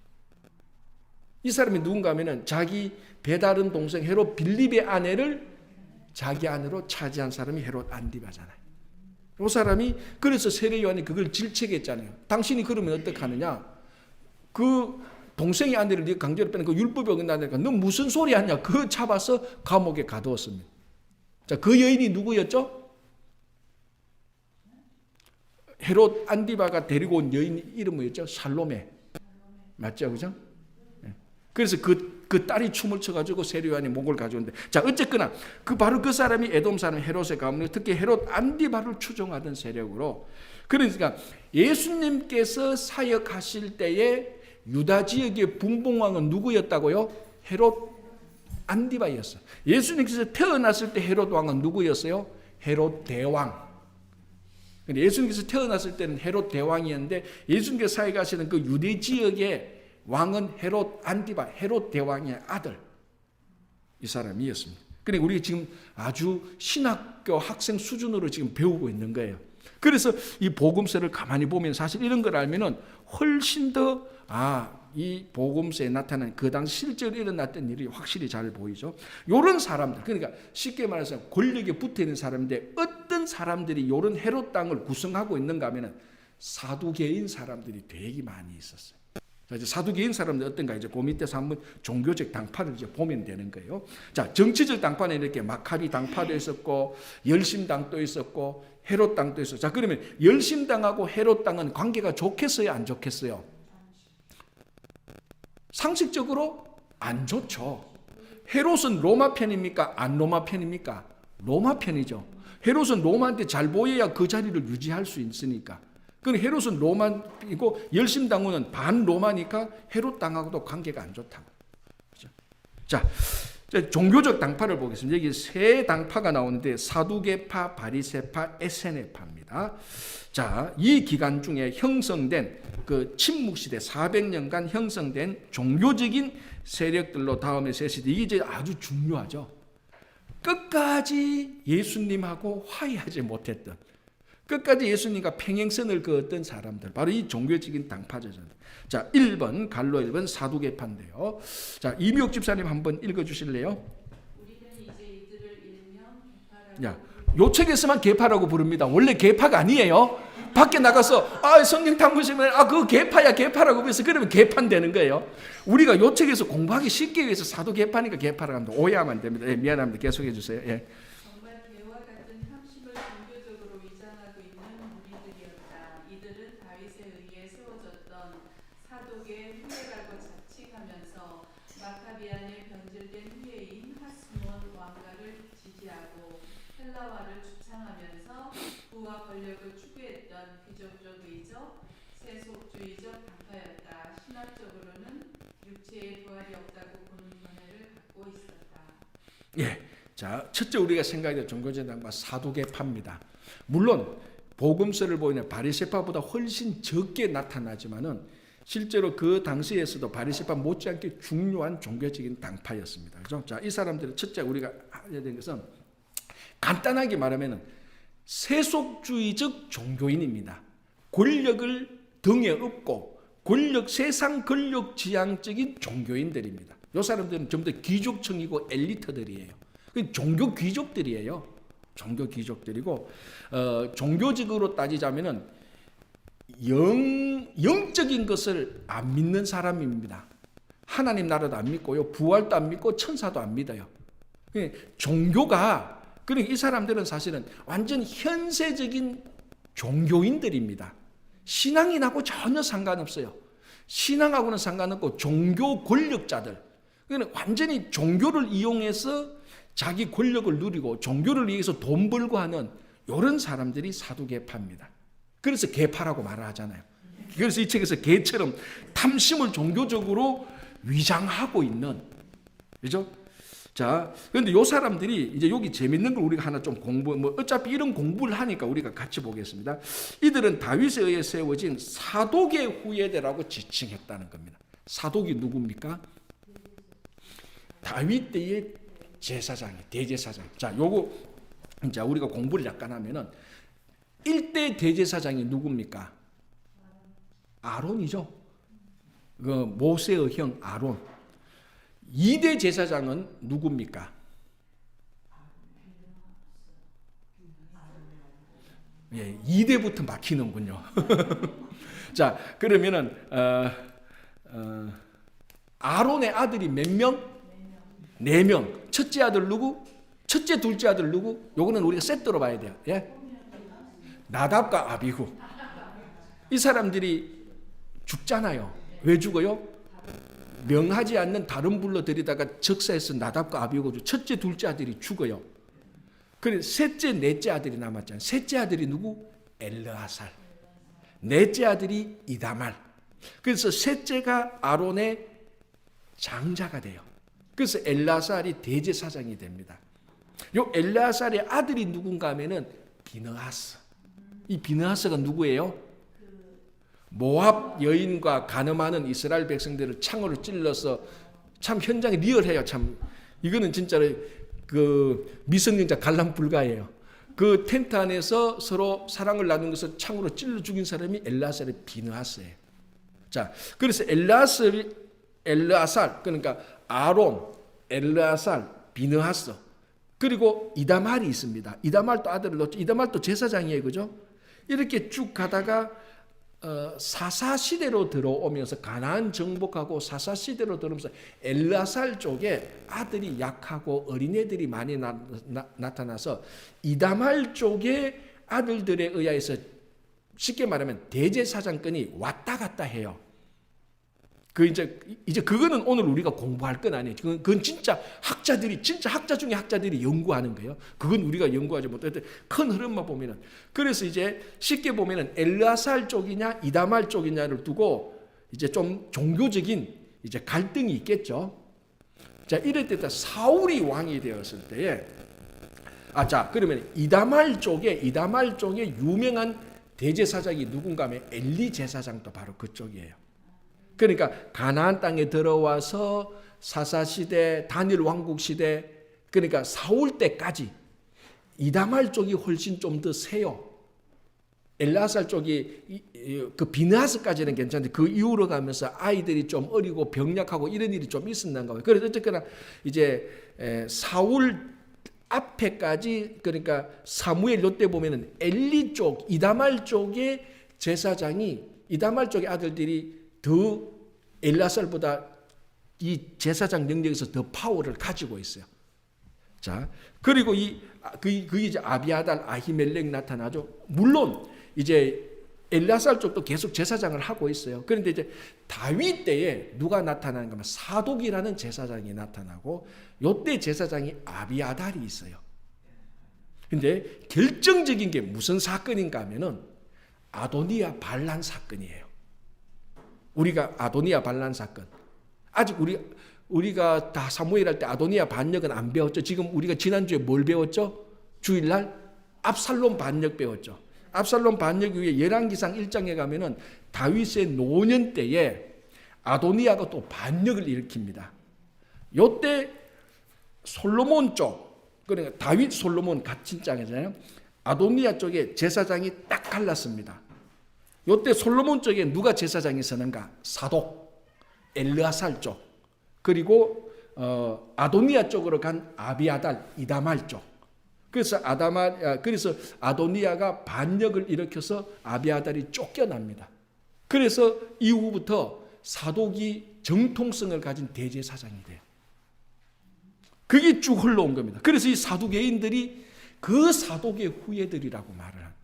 이 사람이 누군가 하면은 자기 배다른 동생 헤롯 빌립의 아내를 자기 안으로 차지한 사람이 헤롯 안디바잖아요. 이 사람이 그래서 세례 요한이 그걸 질책했잖아요. 당신이 그러면 어떡하느냐? 그 동생의 아내를 네가 강제로 빼는 그 율법이 어긋나니까 너 무슨 소리 하냐? 그거 잡아서 감옥에 가두었습니다. 자, 그 여인이 누구였죠? 헤롯 안디바가 데리고 온 여인 이름 뭐였죠? 살로메. 맞죠, 그죠? 그래서 그 딸이 춤을 춰가지고 세례요한이 목을 가져오는데, 자, 어쨌거나 바로 그 사람이 에돔 사람 헤롯의 가문, 특히 헤롯 안디바를 추종하던 세력으로, 그러니까 예수님께서 사역하실 때에 유다 지역의 분봉왕은 누구였다고요? 헤롯 안디바였어요. 예수님께서 태어났을 때 헤롯 왕은 누구였어요? 헤롯 대왕. 근데 예수님께서 태어났을 때는 헤롯 대왕이었는데 예수님께서 사역하시는 그 유대 지역의 왕은 헤롯 안디바, 헤롯 대왕의 아들, 이 사람이었습니다. 그러니까 우리가 지금 아주 신학교 학생 수준으로 지금 배우고 있는 거예요. 그래서 이 복음서를 가만히 보면 사실 이런 걸 알면은 훨씬 더 이 복음서에 나타난 그 당시 실제로 일어났던 일이 확실히 잘 보이죠. 이런 사람들, 그러니까 쉽게 말해서 권력에 붙어 있는 사람인데 어떤 사람들이 이런 헤롯 땅을 구성하고 있는가 하면은 사두개인 사람들이 되게 많이 있었어요. 자, 이제 사두개인 사람들 어떤가 이제 그 밑에서 한번 종교적 당파를 이제 보면 되는 거예요. 자, 정치적 당파는 이렇게 마카비 당파도 있었고 열심당도 있었고 헤롯 당도 있었고. 자, 그러면 열심당하고 헤롯 당은 관계가 좋겠어요, 안 좋겠어요? 상식적으로 안 좋죠. 헤롯은 로마 편입니까? 안 로마 편입니까? 로마 편이죠. 헤롯은 로마한테 잘 보여야 그 자리를 유지할 수 있으니까. 그럼 헤롯은 로마이고 열심당원은 반 로마니까 헤롯 당하고도 관계가 안 좋다. 그렇죠? 자, 종교적 당파를 보겠습니다. 여기 세 당파가 나오는데 사두개파, 바리새파, 에세네파입니다. 자, 이 기간 중에 형성된 그 침묵 시대 400년간 형성된 종교적인 세력들로 다음에 셋이데 이게 이제 아주 중요하죠. 끝까지 예수님하고 화해하지 못했던, 끝까지 예수님과 평행선을 그었던 사람들, 바로 이 종교적인 당파죠. 자, 1번 갈로 1번 사두개파인데요. 자, 이미옥 집사님 한번 읽어주실래요? 우리는 이제 이들을 일명 개파라고. 야, 요 책에서만 개파라고 부릅니다. 원래 개파가 아니에요. 밖에 나가서 성경 탐구시면 그거 개파라고 그래서 그러면 개판 되는 거예요. 우리가 요 책에서 공부하기 쉽게 위해서 사두개파니까 개파라고 합니다. 오해하면 안 됩니다. 미안합니다. 계속해 주세요. 정말 개와 같은 탐심을 종교적으로 위장하고 있는 무리들이었다. 이들은 다윗에 의해 세워졌던 사독의 후예라고 자칭하면서 마카비안의 변질된 후예인 하스몬 왕가를 지지하고 헬라화를 주창하면서 부와 권력을 추구했던 귀족적 의적, 세속주의적 당파였다. 신학적으로는 육체의 부활이 없다고 보는 견해를 갖고 있었다. 자, 첫째 우리가 생각해야 종교적 당파 사두개파입니다. 물론 복음서를 보면 바리새파보다 훨씬 적게 나타나지만은 실제로 그 당시에서도 바리새파 못지않게 중요한 종교적인 당파였습니다. 그죠? 자, 이 사람들은 첫째 우리가 해야 되는 것은 간단하게 말하면은 세속주의적 종교인입니다. 권력을 등에 업고 세상 권력 지향적인 종교인들입니다. 이 사람들은 전부 다 귀족층이고 엘리트들이에요. 종교 귀족들이에요. 종교 귀족들이고 종교적으로 따지자면은 영적인 것을 안 믿는 사람입니다. 하나님 나라도 안 믿고요, 부활도 안 믿고 천사도 안 믿어요. 종교가, 그러니까 이 사람들은 사실은 완전 현세적인 종교인들입니다. 신앙인하고 전혀 상관없어요. 신앙하고는 상관없고 종교 권력자들. 그러니까 완전히 종교를 이용해서 자기 권력을 누리고 종교를 위해서 돈 벌고 하는 이런 사람들이 사두개파입니다. 그래서 개파라고 말을 하잖아요. 그래서 이 책에서 개처럼 탐심을 종교적으로 위장하고 있는, 그죠? 자, 그런데 요 사람들이 이제 여기 재밌는 걸 우리가 하나 좀 어차피 이런 공부를 하니까 우리가 같이 보겠습니다. 이들은 다윗에 의해 세워진 사독의 후예대라고 지칭했다는 겁니다. 사독이 누굽니까? 다윗 때의 제사장이, 대제사장. 자, 요거 이제 우리가 공부를 약간 하면은 1대 대제사장이 누굽니까? 아론이죠. 그 모세의 형 아론. 2대 제사장은 누굽니까? 예, 2대부터 막히는군요. 자, 그러면은 아론의 아들이 몇 명? 4명. 첫째 아들 누구? 첫째, 둘째 아들 누구? 요거는 우리가 세트로 봐야 돼요. 예? 나답과 아비후. 이 사람들이 죽잖아요. 왜 죽어요? 명하지 않는 다른 불러 들이다가 적사해서 나답과 아비후가 첫째, 둘째 아들이 죽어요. 그래 셋째, 넷째 아들이 남았잖아요. 셋째 아들이 누구? 엘르아살. 넷째 아들이 이다말. 그래서 셋째가 아론의 장자가 돼요. 그래서 엘르아살이 대제사장이 됩니다. 요 엘르아살의 아들이 누군가 하면은 비느하스. 이 비느하스가 누구예요? 모압 여인과 간음하는 이스라엘 백성들을 창으로 찔러서 참 현장이 리얼해요. 참 이거는 진짜로 그 미성년자 관람 불가예요. 그 텐트 안에서 서로 사랑을 나눈 것을 창으로 찔러 죽인 사람이 엘르아살의 비느하스예요. 자, 그래서 엘르아살 그러니까 아론, 엘르아살, 비느하스 그리고 이다말이 있습니다. 이다말도 아들을 낳았죠. 이다말도 제사장이에요, 그죠? 이렇게 쭉 가다가 사사 시대로 들어오면서 가나안 정복하고 사사 시대로 들어오면서 엘르아살 쪽에 아들이 약하고 어린애들이 많이 나타나서 이다말 쪽의 아들들에 의해서 쉽게 말하면 대제사장권이 왔다 갔다 해요. 이제 그거는 오늘 우리가 공부할 건 아니에요. 그건 진짜 학자들이 진짜 학자 중에 학자들이 연구하는 거예요. 그건 우리가 연구하지 못했던 큰 흐름만 보면은 그래서 이제 쉽게 보면은 엘르아살 쪽이냐 이다말 쪽이냐를 두고 이제 좀 종교적인 이제 갈등이 있겠죠. 자, 이럴 때 사울이 왕이 되었을 때에 자 그러면 이다말 쪽에 유명한 대제사장이 누군가 하면 엘리 제사장도 바로 그쪽이에요. 그러니까 가나안 땅에 들어와서 사사시대, 다니엘 왕국시대 그러니까 사울 때까지 이다말 쪽이 훨씬 좀 더 세요. 엘르아살 쪽이 그 비느하스까지는 괜찮은데 그 이후로 가면서 아이들이 좀 어리고 병약하고 이런 일이 좀 있었는가 봐요. 그래서 어쨌거나 이제 사울 앞에까지 그러니까 사무엘 요때 보면은 엘리 쪽, 이다말 쪽의 제사장이 이다말 쪽의 아들들이 더 엘르아살보다 이 제사장 능력에서 더 파워를 가지고 있어요. 자, 그리고 그게 이제 아비아달, 아히멜렉 나타나죠. 물론 이제 엘르아살 쪽도 계속 제사장을 하고 있어요. 그런데 이제 다윗 때에 누가 나타나는가 하면 사독이라는 제사장이 나타나고 요때 제사장이 아비아달이 있어요. 근데 결정적인 게 무슨 사건인가 하면은 아도니아 반란 사건이에요. 우리가 아도니아 반란 사건. 아직 우리가 다 사무엘 할 때 아도니아 반역은 안 배웠죠. 지금 우리가 지난주에 뭘 배웠죠? 주일날 압살롬 반역 배웠죠. 압살롬 반역 이후에 열왕기상 1장에 가면은 다윗의 노년 때에 아도니아가 또 반역을 일으킵니다. 요때 솔로몬 쪽, 그러니까 다윗 솔로몬 같은 장이잖아요. 아도니아 쪽에 제사장이 딱 갈랐습니다. 요때 솔로몬 쪽에 누가 제사장이 서는가? 사독, 엘르아살 쪽, 그리고 아도니아 쪽으로 간 아비아달, 이다말 쪽. 그래서 아도니아가 반역을 일으켜서 아비아달이 쫓겨납니다. 그래서 이후부터 사독이 정통성을 가진 대제사장이 돼요. 그게 쭉 흘러온 겁니다. 그래서 이 사두개인들이 그 사독의 후예들이라고 말을 합니다.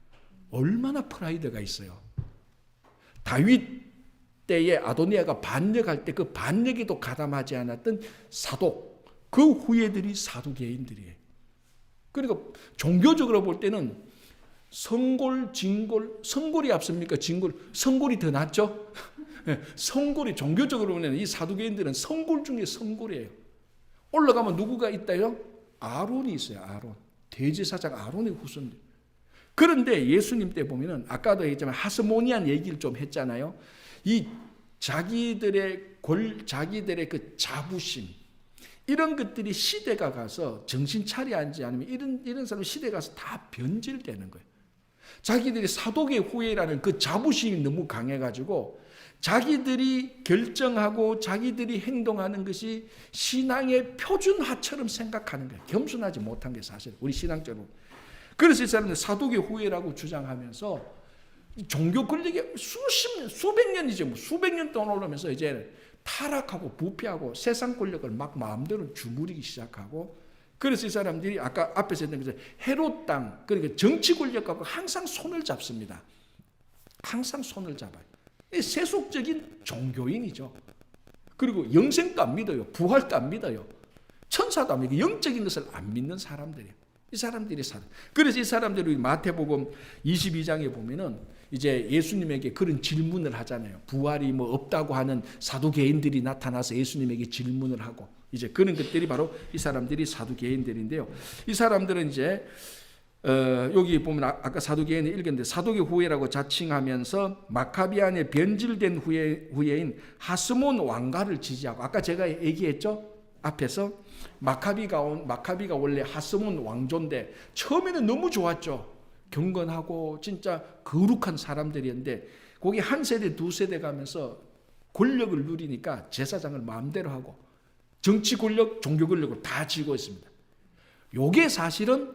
얼마나 프라이드가 있어요. 다윗 때에 아도니아가 반역할 때 그 반역에도 가담하지 않았던 사독, 그 후예들이 사두개인들이에요. 그리고 종교적으로 볼 때는 성골, 진골, 성골이 앞섭니까? 진골, 성골이 더 낫죠? 성골이 종교적으로 보면 이 사두개인들은 성골 중에 성골이에요. 올라가면 누구가 있다요? 아론이 있어요. 아론. 대제사장 아론의 후손들. 그런데 예수님 때 보면은 아까도 얘기했지만 하스모니안 얘기를 좀 했잖아요. 이 자기들의 그 자부심 이런 것들이 시대가 가서 정신 차려 앉지 않으면 이런 사람 시대 가서 다 변질되는 거예요. 자기들이 사독의 후예라는 그 자부심이 너무 강해가지고 자기들이 결정하고 자기들이 행동하는 것이 신앙의 표준화처럼 생각하는 거예요. 겸손하지 못한 게 사실 우리 신앙적으로. 그래서 이 사람들 사독의 후예라고 주장하면서 종교 권력이 수백 년이죠. 수백 년 동안 올라오면서 이제 타락하고 부패하고 세상 권력을 막 마음대로 주무르기 시작하고 그래서 이 사람들이 아까 앞에서 했던 것처럼 헤롯 땅 그러니까 정치 권력하고 항상 손을 잡습니다. 항상 손을 잡아요. 세속적인 종교인이죠. 그리고 영생도 안 믿어요. 부활도 안 믿어요. 천사도 안 믿고 영적인 것을 안 믿는 사람들이에요. 이 사람들이 그래서 이 사람들이 마태복음 22장에 보면은 이제 예수님에게 그런 질문을 하잖아요. 부활이 뭐 없다고 하는 사두개인들이 나타나서 예수님에게 질문을 하고, 이제 그런 것들이 바로 이 사람들이 사두개인들인데요. 이 사람들은 이제 여기 보면 아까 사두개인을 읽었는데, 사두개 후예라고 자칭하면서 마카비안의 변질된 후예인 하스몬 왕가를 지지하고, 아까 제가 얘기했죠 앞에서, 마카비가 원래 하스몬 왕조인데 처음에는 너무 좋았죠. 경건하고 진짜 거룩한 사람들이었는데, 거기 한 세대 두 세대 가면서 권력을 누리니까 제사장을 마음대로 하고 정치 권력, 종교 권력을 다 쥐고 있습니다. 요게 사실은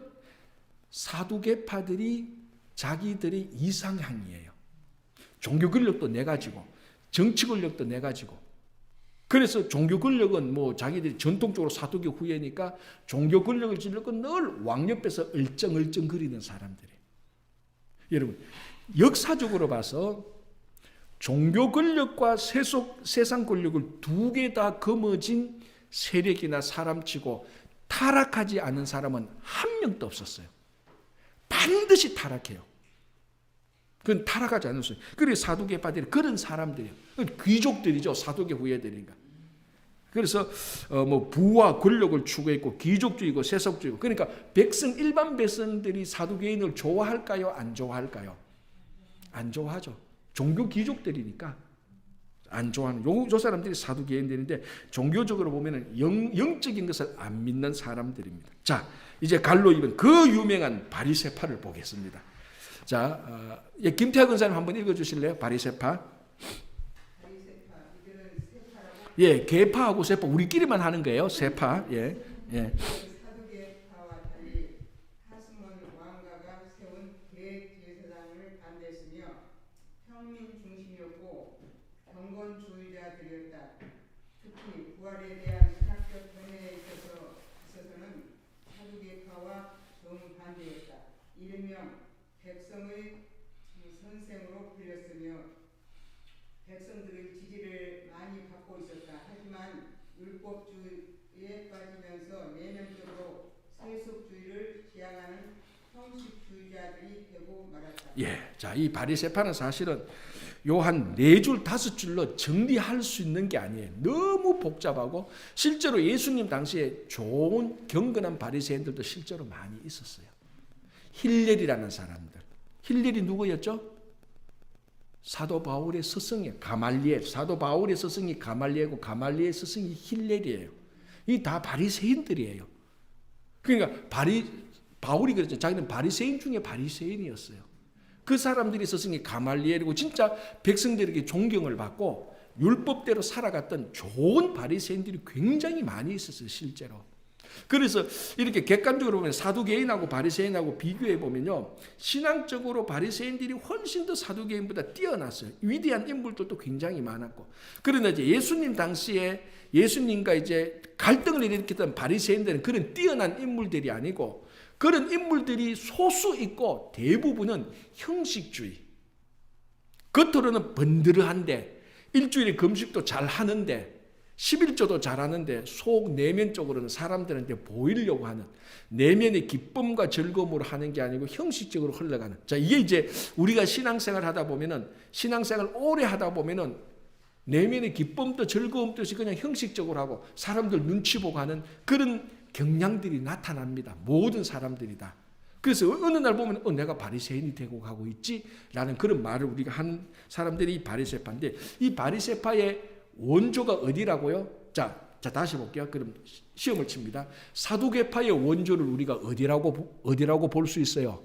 사두개파들이 자기들의 이상향이에요. 종교 권력도 내 가지고 정치 권력도 내 가지고. 그래서 종교 권력은 뭐 자기들이 전통적으로 사두개 후예니까 종교 권력을 쥐려고 늘 왕 옆에서 얼쩡얼쩡거리는 사람들이에요. 여러분, 역사적으로 봐서 종교 권력과 세상 권력을 두 개 다 거머쥔 세력이나 사람치고 타락하지 않은 사람은 한 명도 없었어요. 반드시 타락해요. 그건 타락하지 않았어요. 그래서 사두개파들이 그런 사람들이에요. 귀족들이죠. 사두개 후예들이니까. 그래서 뭐 부와 권력을 추구했고 귀족주의고 세속주의고. 그러니까 일반 백성들이 사두개인을 좋아할까요? 안 좋아할까요? 안 좋아하죠. 종교 귀족들이니까 안 좋아하는 요 사람들이 사두개인들인데, 종교적으로 보면은 영적인 것을 안 믿는 사람들입니다. 자, 이제 갈로 입은 그 유명한 바리새파를 보겠습니다. 자, 김태학 권사님 한번 읽어주실래요? 바리새파. 예, 개파하고 세파 우리끼리만 하는 거예요. 세파. 예, 예. 사두개파와 달리 하스몬 왕가가 세운 대제사장을 반대했으며 평민 중심이었고 경건주의자들이었다. 특히 부활에 대한 신학적 견해에 있어서는 사두개파와 정반대였다. 일명 백성의 선생으로 불렸으며 백성들의 지지를 많이 받고 있었다. 하지만 율법주의에 빠지면서 내면적으로 세속주의를 지향하는 형식주의자들이 되고 말았다. 예, 자, 이 바리새파는 사실은 요 한 4줄 5줄로 정리할 수 있는 게 아니에요. 너무 복잡하고, 실제로 예수님 당시에 좋은 경건한 바리새인들도 실제로 많이 있었어요. 힐렐이라는 사람들. 힐렐이 누구였죠? 사도 바울의 스승이에요. 가말리엘. 사도 바울의 스승이 가말리엘이고 가말리엘 스승이 힐렐이에요. 이 다 바리새인들이에요. 그러니까 바울이 그랬죠. 자기는 바리새인 중에 바리새인이었어요. 그 사람들이 스승이 가말리엘이고 진짜 백성들에게 존경을 받고 율법대로 살아갔던 좋은 바리새인들이 굉장히 많이 있었어요, 실제로. 그래서 이렇게 객관적으로 보면 사두개인하고 바리새인하고 비교해 보면요, 신앙적으로 바리새인들이 훨씬 더 사두개인보다 뛰어났어요. 위대한 인물들도 굉장히 많았고. 그러나 이제 예수님 당시에 예수님과 이제 갈등을 일으켰던 바리새인들은 그런 뛰어난 인물들이 아니고, 그런 인물들이 소수 있고 대부분은 형식주의. 겉으로는 번드르한데 일주일에 금식도 잘 하는데 11조도 잘하는데 속 내면적으로는 사람들한테 보이려고 하는, 내면의 기쁨과 즐거움으로 하는 게 아니고 형식적으로 흘러가는. 자, 이게 이제 우리가 신앙생활 하다 보면은, 신앙생활 오래 하다 보면은 내면의 기쁨도 즐거움도 없이 그냥 형식적으로 하고 사람들 눈치 보고 하는 그런 경향들이 나타납니다. 모든 사람들이다. 그래서 어느 날 보면 내가 바리새인이 되고 가고 있지? 라는 그런 말을 우리가 하는 사람들이 이 바리새파인데, 이 바리새파의 원조가 어디라고요? 자, 다시 볼게요. 그럼 시험을 칩니다. 사두개파의 원조를 우리가 어디라고 볼 수 있어요?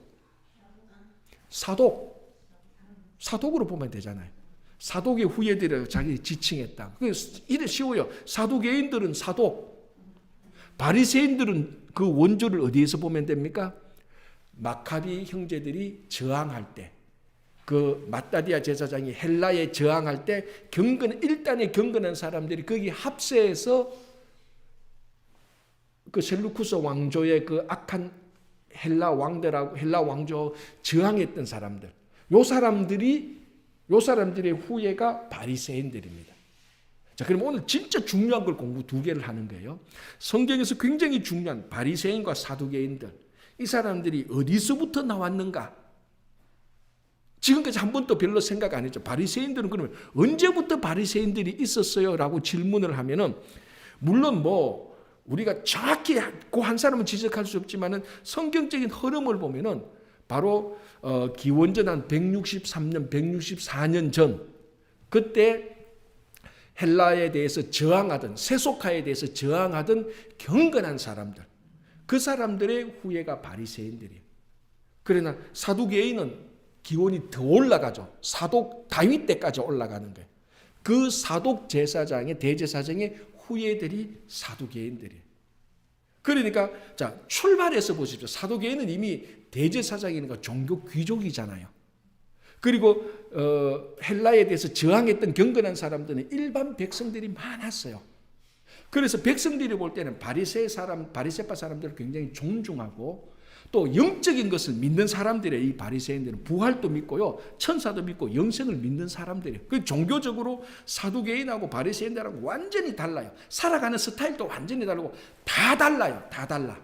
사독으로 보면 되잖아요. 사독의 후예들이 자기 지칭했다. 이래 쉬워요. 사두개인들은 사독, 바리새인들은 그 원조를 어디에서 보면 됩니까? 마카비 형제들이 저항할 때, 그 마따디아 제사장이 헬라에 저항할 때 일단의 경건한 사람들이 거기 합세해서 그 셀루쿠스 왕조의 그 악한 헬라 왕조 저항했던 사람들, 요 사람들의 후예가 바리새인들입니다. 자, 그럼 오늘 진짜 중요한 걸 공부 2개를 하는 거예요. 성경에서 굉장히 중요한 바리새인과 사두개인들, 이 사람들이 어디서부터 나왔는가? 지금까지 한 번도 별로 생각 안 했죠. 바리새인들은 그러면 언제부터 바리새인들이 있었어요? 라고 질문을 하면은 물론 뭐 우리가 정확히 그 한 사람은 지적할 수 없지만은 성경적인 흐름을 보면은 바로 기원전 한 163년, 164년 전 그때 헬라에 대해서 저항하던 세속화에 대해서 저항하던 경건한 사람들 그 사람들의 후예가 바리새인들이에요. 그러나 사두개인은 기원이 더 올라가죠. 사독 다윗 때까지 올라가는 거예요. 그 사독 제사장의 대제사장의 후예들이 사두개인들이에요. 그러니까 자 출발해서 보십시오. 사두개인은 이미 대제사장이니까 종교 귀족이잖아요. 그리고 헬라에 대해서 저항했던 경건한 사람들은 일반 백성들이 많았어요. 그래서 백성들이 볼 때는 바리새파 사람들을 굉장히 존중하고 또 영적인 것을 믿는 사람들의 이 바리새인들은 부활도 믿고요, 천사도 믿고 영생을 믿는 사람들이에요. 그 종교적으로 사두개인하고 바리새인들하고 완전히 달라요. 살아가는 스타일도 완전히 다르고 다 달라요. 다 달라.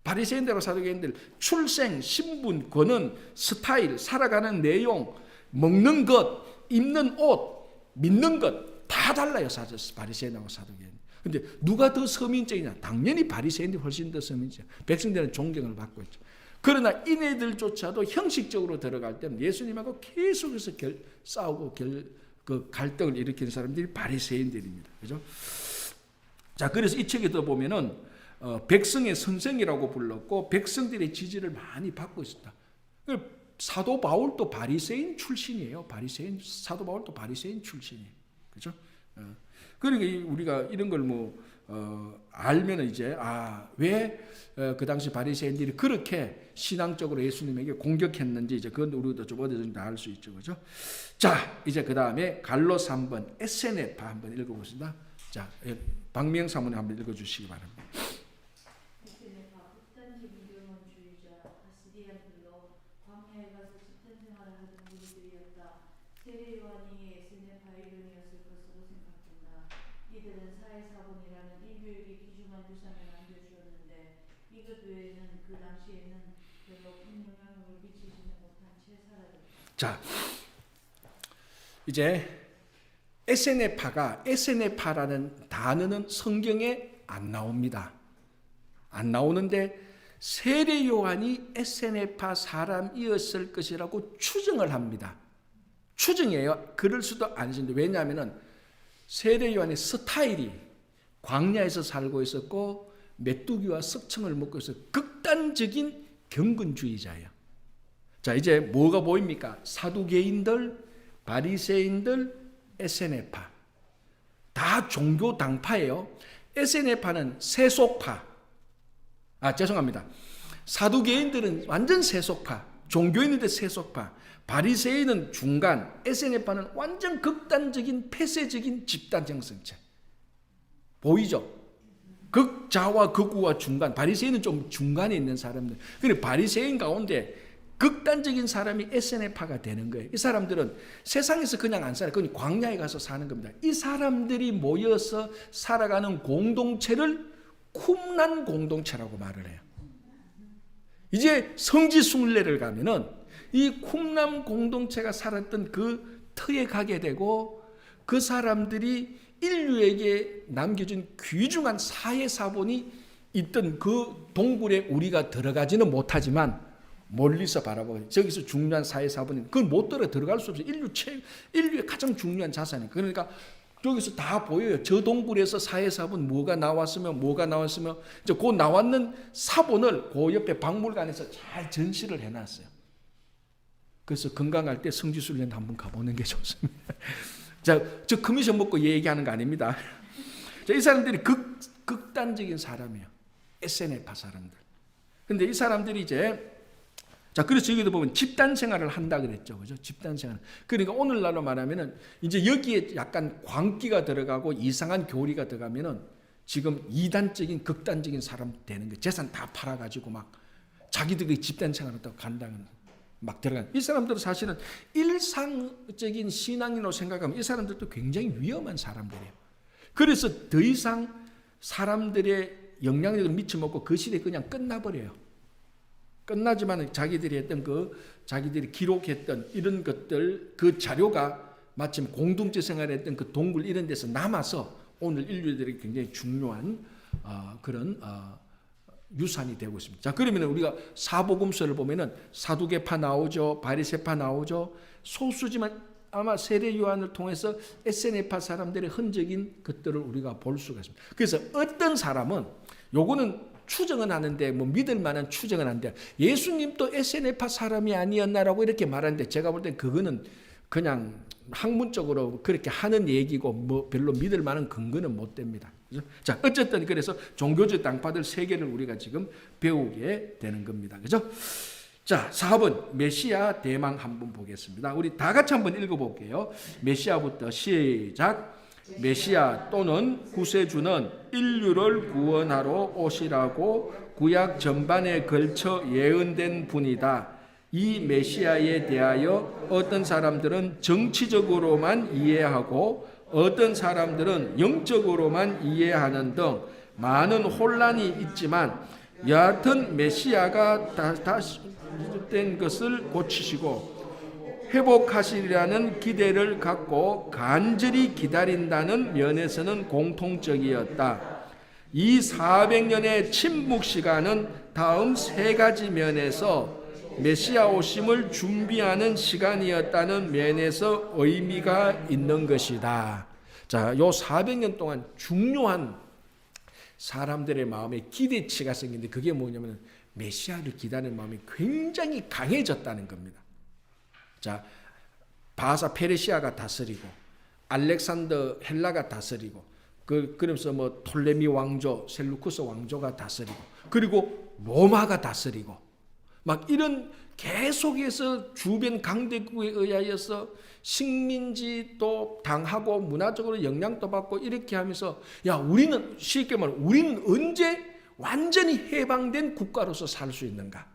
바리새인들하고 사두개인들 출생, 신분, 권은, 스타일, 살아가는 내용, 먹는 것, 입는 옷, 믿는 것 다 달라요. 바리새인하고 사두개인. 근데 누가 더 서민적이냐? 당연히 바리새인들이 훨씬 더 서민적. 백성들은 존경을 받고 있죠. 그러나 이네들조차도 형식적으로 들어갈 때는 예수님하고 계속해서 싸우고 그 갈등을 일으키는 사람들이 바리새인들입니다. 그죠? 자, 그래서 이 책에도 보면은 백성의 선생이라고 불렀고 백성들의 지지를 많이 받고 있었다. 사도 바울도 바리새인 출신이에요. 사도 바울도 바리새인 출신이에요. 그렇죠? 그러니까 우리가 이런 걸 알면은 이제 왜 그 당시 바리새인들이 그렇게 신앙적으로 예수님에게 공격했는지 이제 그건 우리도 좀 어느 정도 알 수 있죠, 그렇죠? 자, 이제 그 다음에 갈로 3번 에세네파 한번 읽어보겠습니다. 자, 박미영 사모님 한번 읽어주시기 바랍니다. 에세네파 극단적인 경험주의자 아스리아들로 광야에 가서 집단 생활을 하던 무리들이었다. 세례 요한이 에세네파의 일원이었을 것으로 생각된다. 이들은 사해사본이라는 인류에게 귀중한 유산을 남겨주었는데 이것 외에는 그 당시에는 별로 큰 영향력을 미치지는 못한 채 살아갔다. 자, 이제 에세네파라는 단어는 성경에 안 나옵니다. 안 나오는데 세례 요한이 에세네파 사람이었을 것이라고 추정을 합니다. 추정이에요. 그럴 수도 아니신데 왜냐하면 세례 요한의 스타일이 광야에서 살고 있었고 메뚜기와 석청을 먹고 있어 극단적인 경건주의자예요. 자, 이제 뭐가 보입니까? 사두개인들, 바리새인들, 에세네파 다 종교 당파예요. 에세네파는 세속파. 죄송합니다. 사두개인들은 완전 세속파, 종교인인데 세속파. 바리새인은 중간, 에세네파는 완전 극단적인 폐쇄적인 집단 형성체. 보이죠? 극자와 극우와 중간. 바리새인은 좀 중간에 있는 사람들. 그런데 바리새인 가운데 극단적인 사람이 에세네파가 되는 거예요. 이 사람들은 세상에서 그냥 안 살아요. 그냥 광야에 가서 사는 겁니다. 이 사람들이 모여서 살아가는 공동체를 쿰란 공동체라고 말을 해요. 이제 성지순례를 가면은 이 쿰란 공동체가 살았던 그 터에 가게 되고 그 사람들이 인류에게 남겨준 귀중한 사회사본이 있던 그 동굴에 우리가 들어가지는 못하지만 멀리서 바라보고 저기서 중요한 사회사본이 그걸 못 들어갈 수 없어요. 인류의 가장 중요한 자산이. 그러니까 여기서 다 보여요. 저 동굴에서 사회사본 뭐가 나왔으면 이제 그 나왔는 사본을 그 옆에 박물관에서 잘 전시를 해놨어요. 그래서 건강할 때 성지순례 한번 가보는 게 좋습니다. 자, 저 커미션 먹고 얘기하는 거 아닙니다. 자, 이 사람들이 극단적인 사람이에요. 에세네파 사람들. 근데 이 사람들이 이제 자, 그래서 여기도 보면 집단 생활을 한다 그랬죠. 그죠? 집단 생활. 그러니까 오늘날로 말하면은 이제 여기에 약간 광기가 들어가고 이상한 교리가 들어가면은 지금 이단적인 극단적인 사람 되는 거예요. 재산 다 팔아가지고 막 자기들이 집단 생활을 또 간다는 막 들어가는. 이 사람들은 사실은 일상적인 신앙인으로 생각하면 이 사람들도 굉장히 위험한 사람들이에요. 그래서 더 이상 사람들의 영향력을 미쳐먹고 그 시대 그냥 끝나버려요. 끝나지만 자기들이 했던 자기들이 기록했던 이런 것들, 그 자료가 마침 공동체 생활했던 그 동굴 이런 데서 남아서 오늘 인류들에게 굉장히 중요한 그런 유산이 되고 있습니다. 자, 그러면 우리가 사복음서를 보면은 사두개파 나오죠, 바리새파 나오죠. 소수지만 아마 세례 요한을 통해서 에세네파 사람들의 흔적인 것들을 우리가 볼 수가 있습니다. 그래서 어떤 사람은 요거는 추정은 하는데 뭐 믿을 만한 추정은 하는데 예수님도 에세네파 사람이 아니었나라고 이렇게 말하는데 제가 볼 땐 그거는 그냥 학문적으로 그렇게 하는 얘기고 뭐 별로 믿을 만한 근거는 못 됩니다. 그죠? 자, 어쨌든 그래서 종교적 당파들 세 개를 우리가 지금 배우게 되는 겁니다. 그죠? 자, 4번 메시아 대망 한번 보겠습니다. 우리 다 같이 한번 읽어볼게요. 메시아부터 시작. 메시아 또는 구세주는 인류를 구원하러 오시라고 구약 전반에 걸쳐 예언된 분이다. 이 메시아에 대하여 어떤 사람들은 정치적으로만 이해하고 어떤 사람들은 영적으로만 이해하는 등 많은 혼란이 있지만 여하튼 메시아가 다시 된 것을 고치시고 회복하시리라는 기대를 갖고 간절히 기다린다는 면에서는 공통적이었다. 이 400년의 침묵 시간은 다음 세 가지 면에서 메시아 오심을 준비하는 시간이었다는 면에서 의미가 있는 것이다. 자, 요 400년 동안 중요한 사람들의 마음에 기대치가 생기는데 그게 뭐냐면 메시아를 기다리는 마음이 굉장히 강해졌다는 겁니다. 자, 바사 페르시아가 다스리고 알렉산더 헬라가 다스리고 그러면서 뭐 톨레미 왕조, 셀루쿠스 왕조가 다스리고 그리고 로마가 다스리고 막 이런 계속해서 주변 강대국에 의하여서 식민지도 당하고 문화적으로 영향도 받고 이렇게 하면서 야, 우리는 쉽게 말하면 우리는 언제 완전히 해방된 국가로서 살 수 있는가?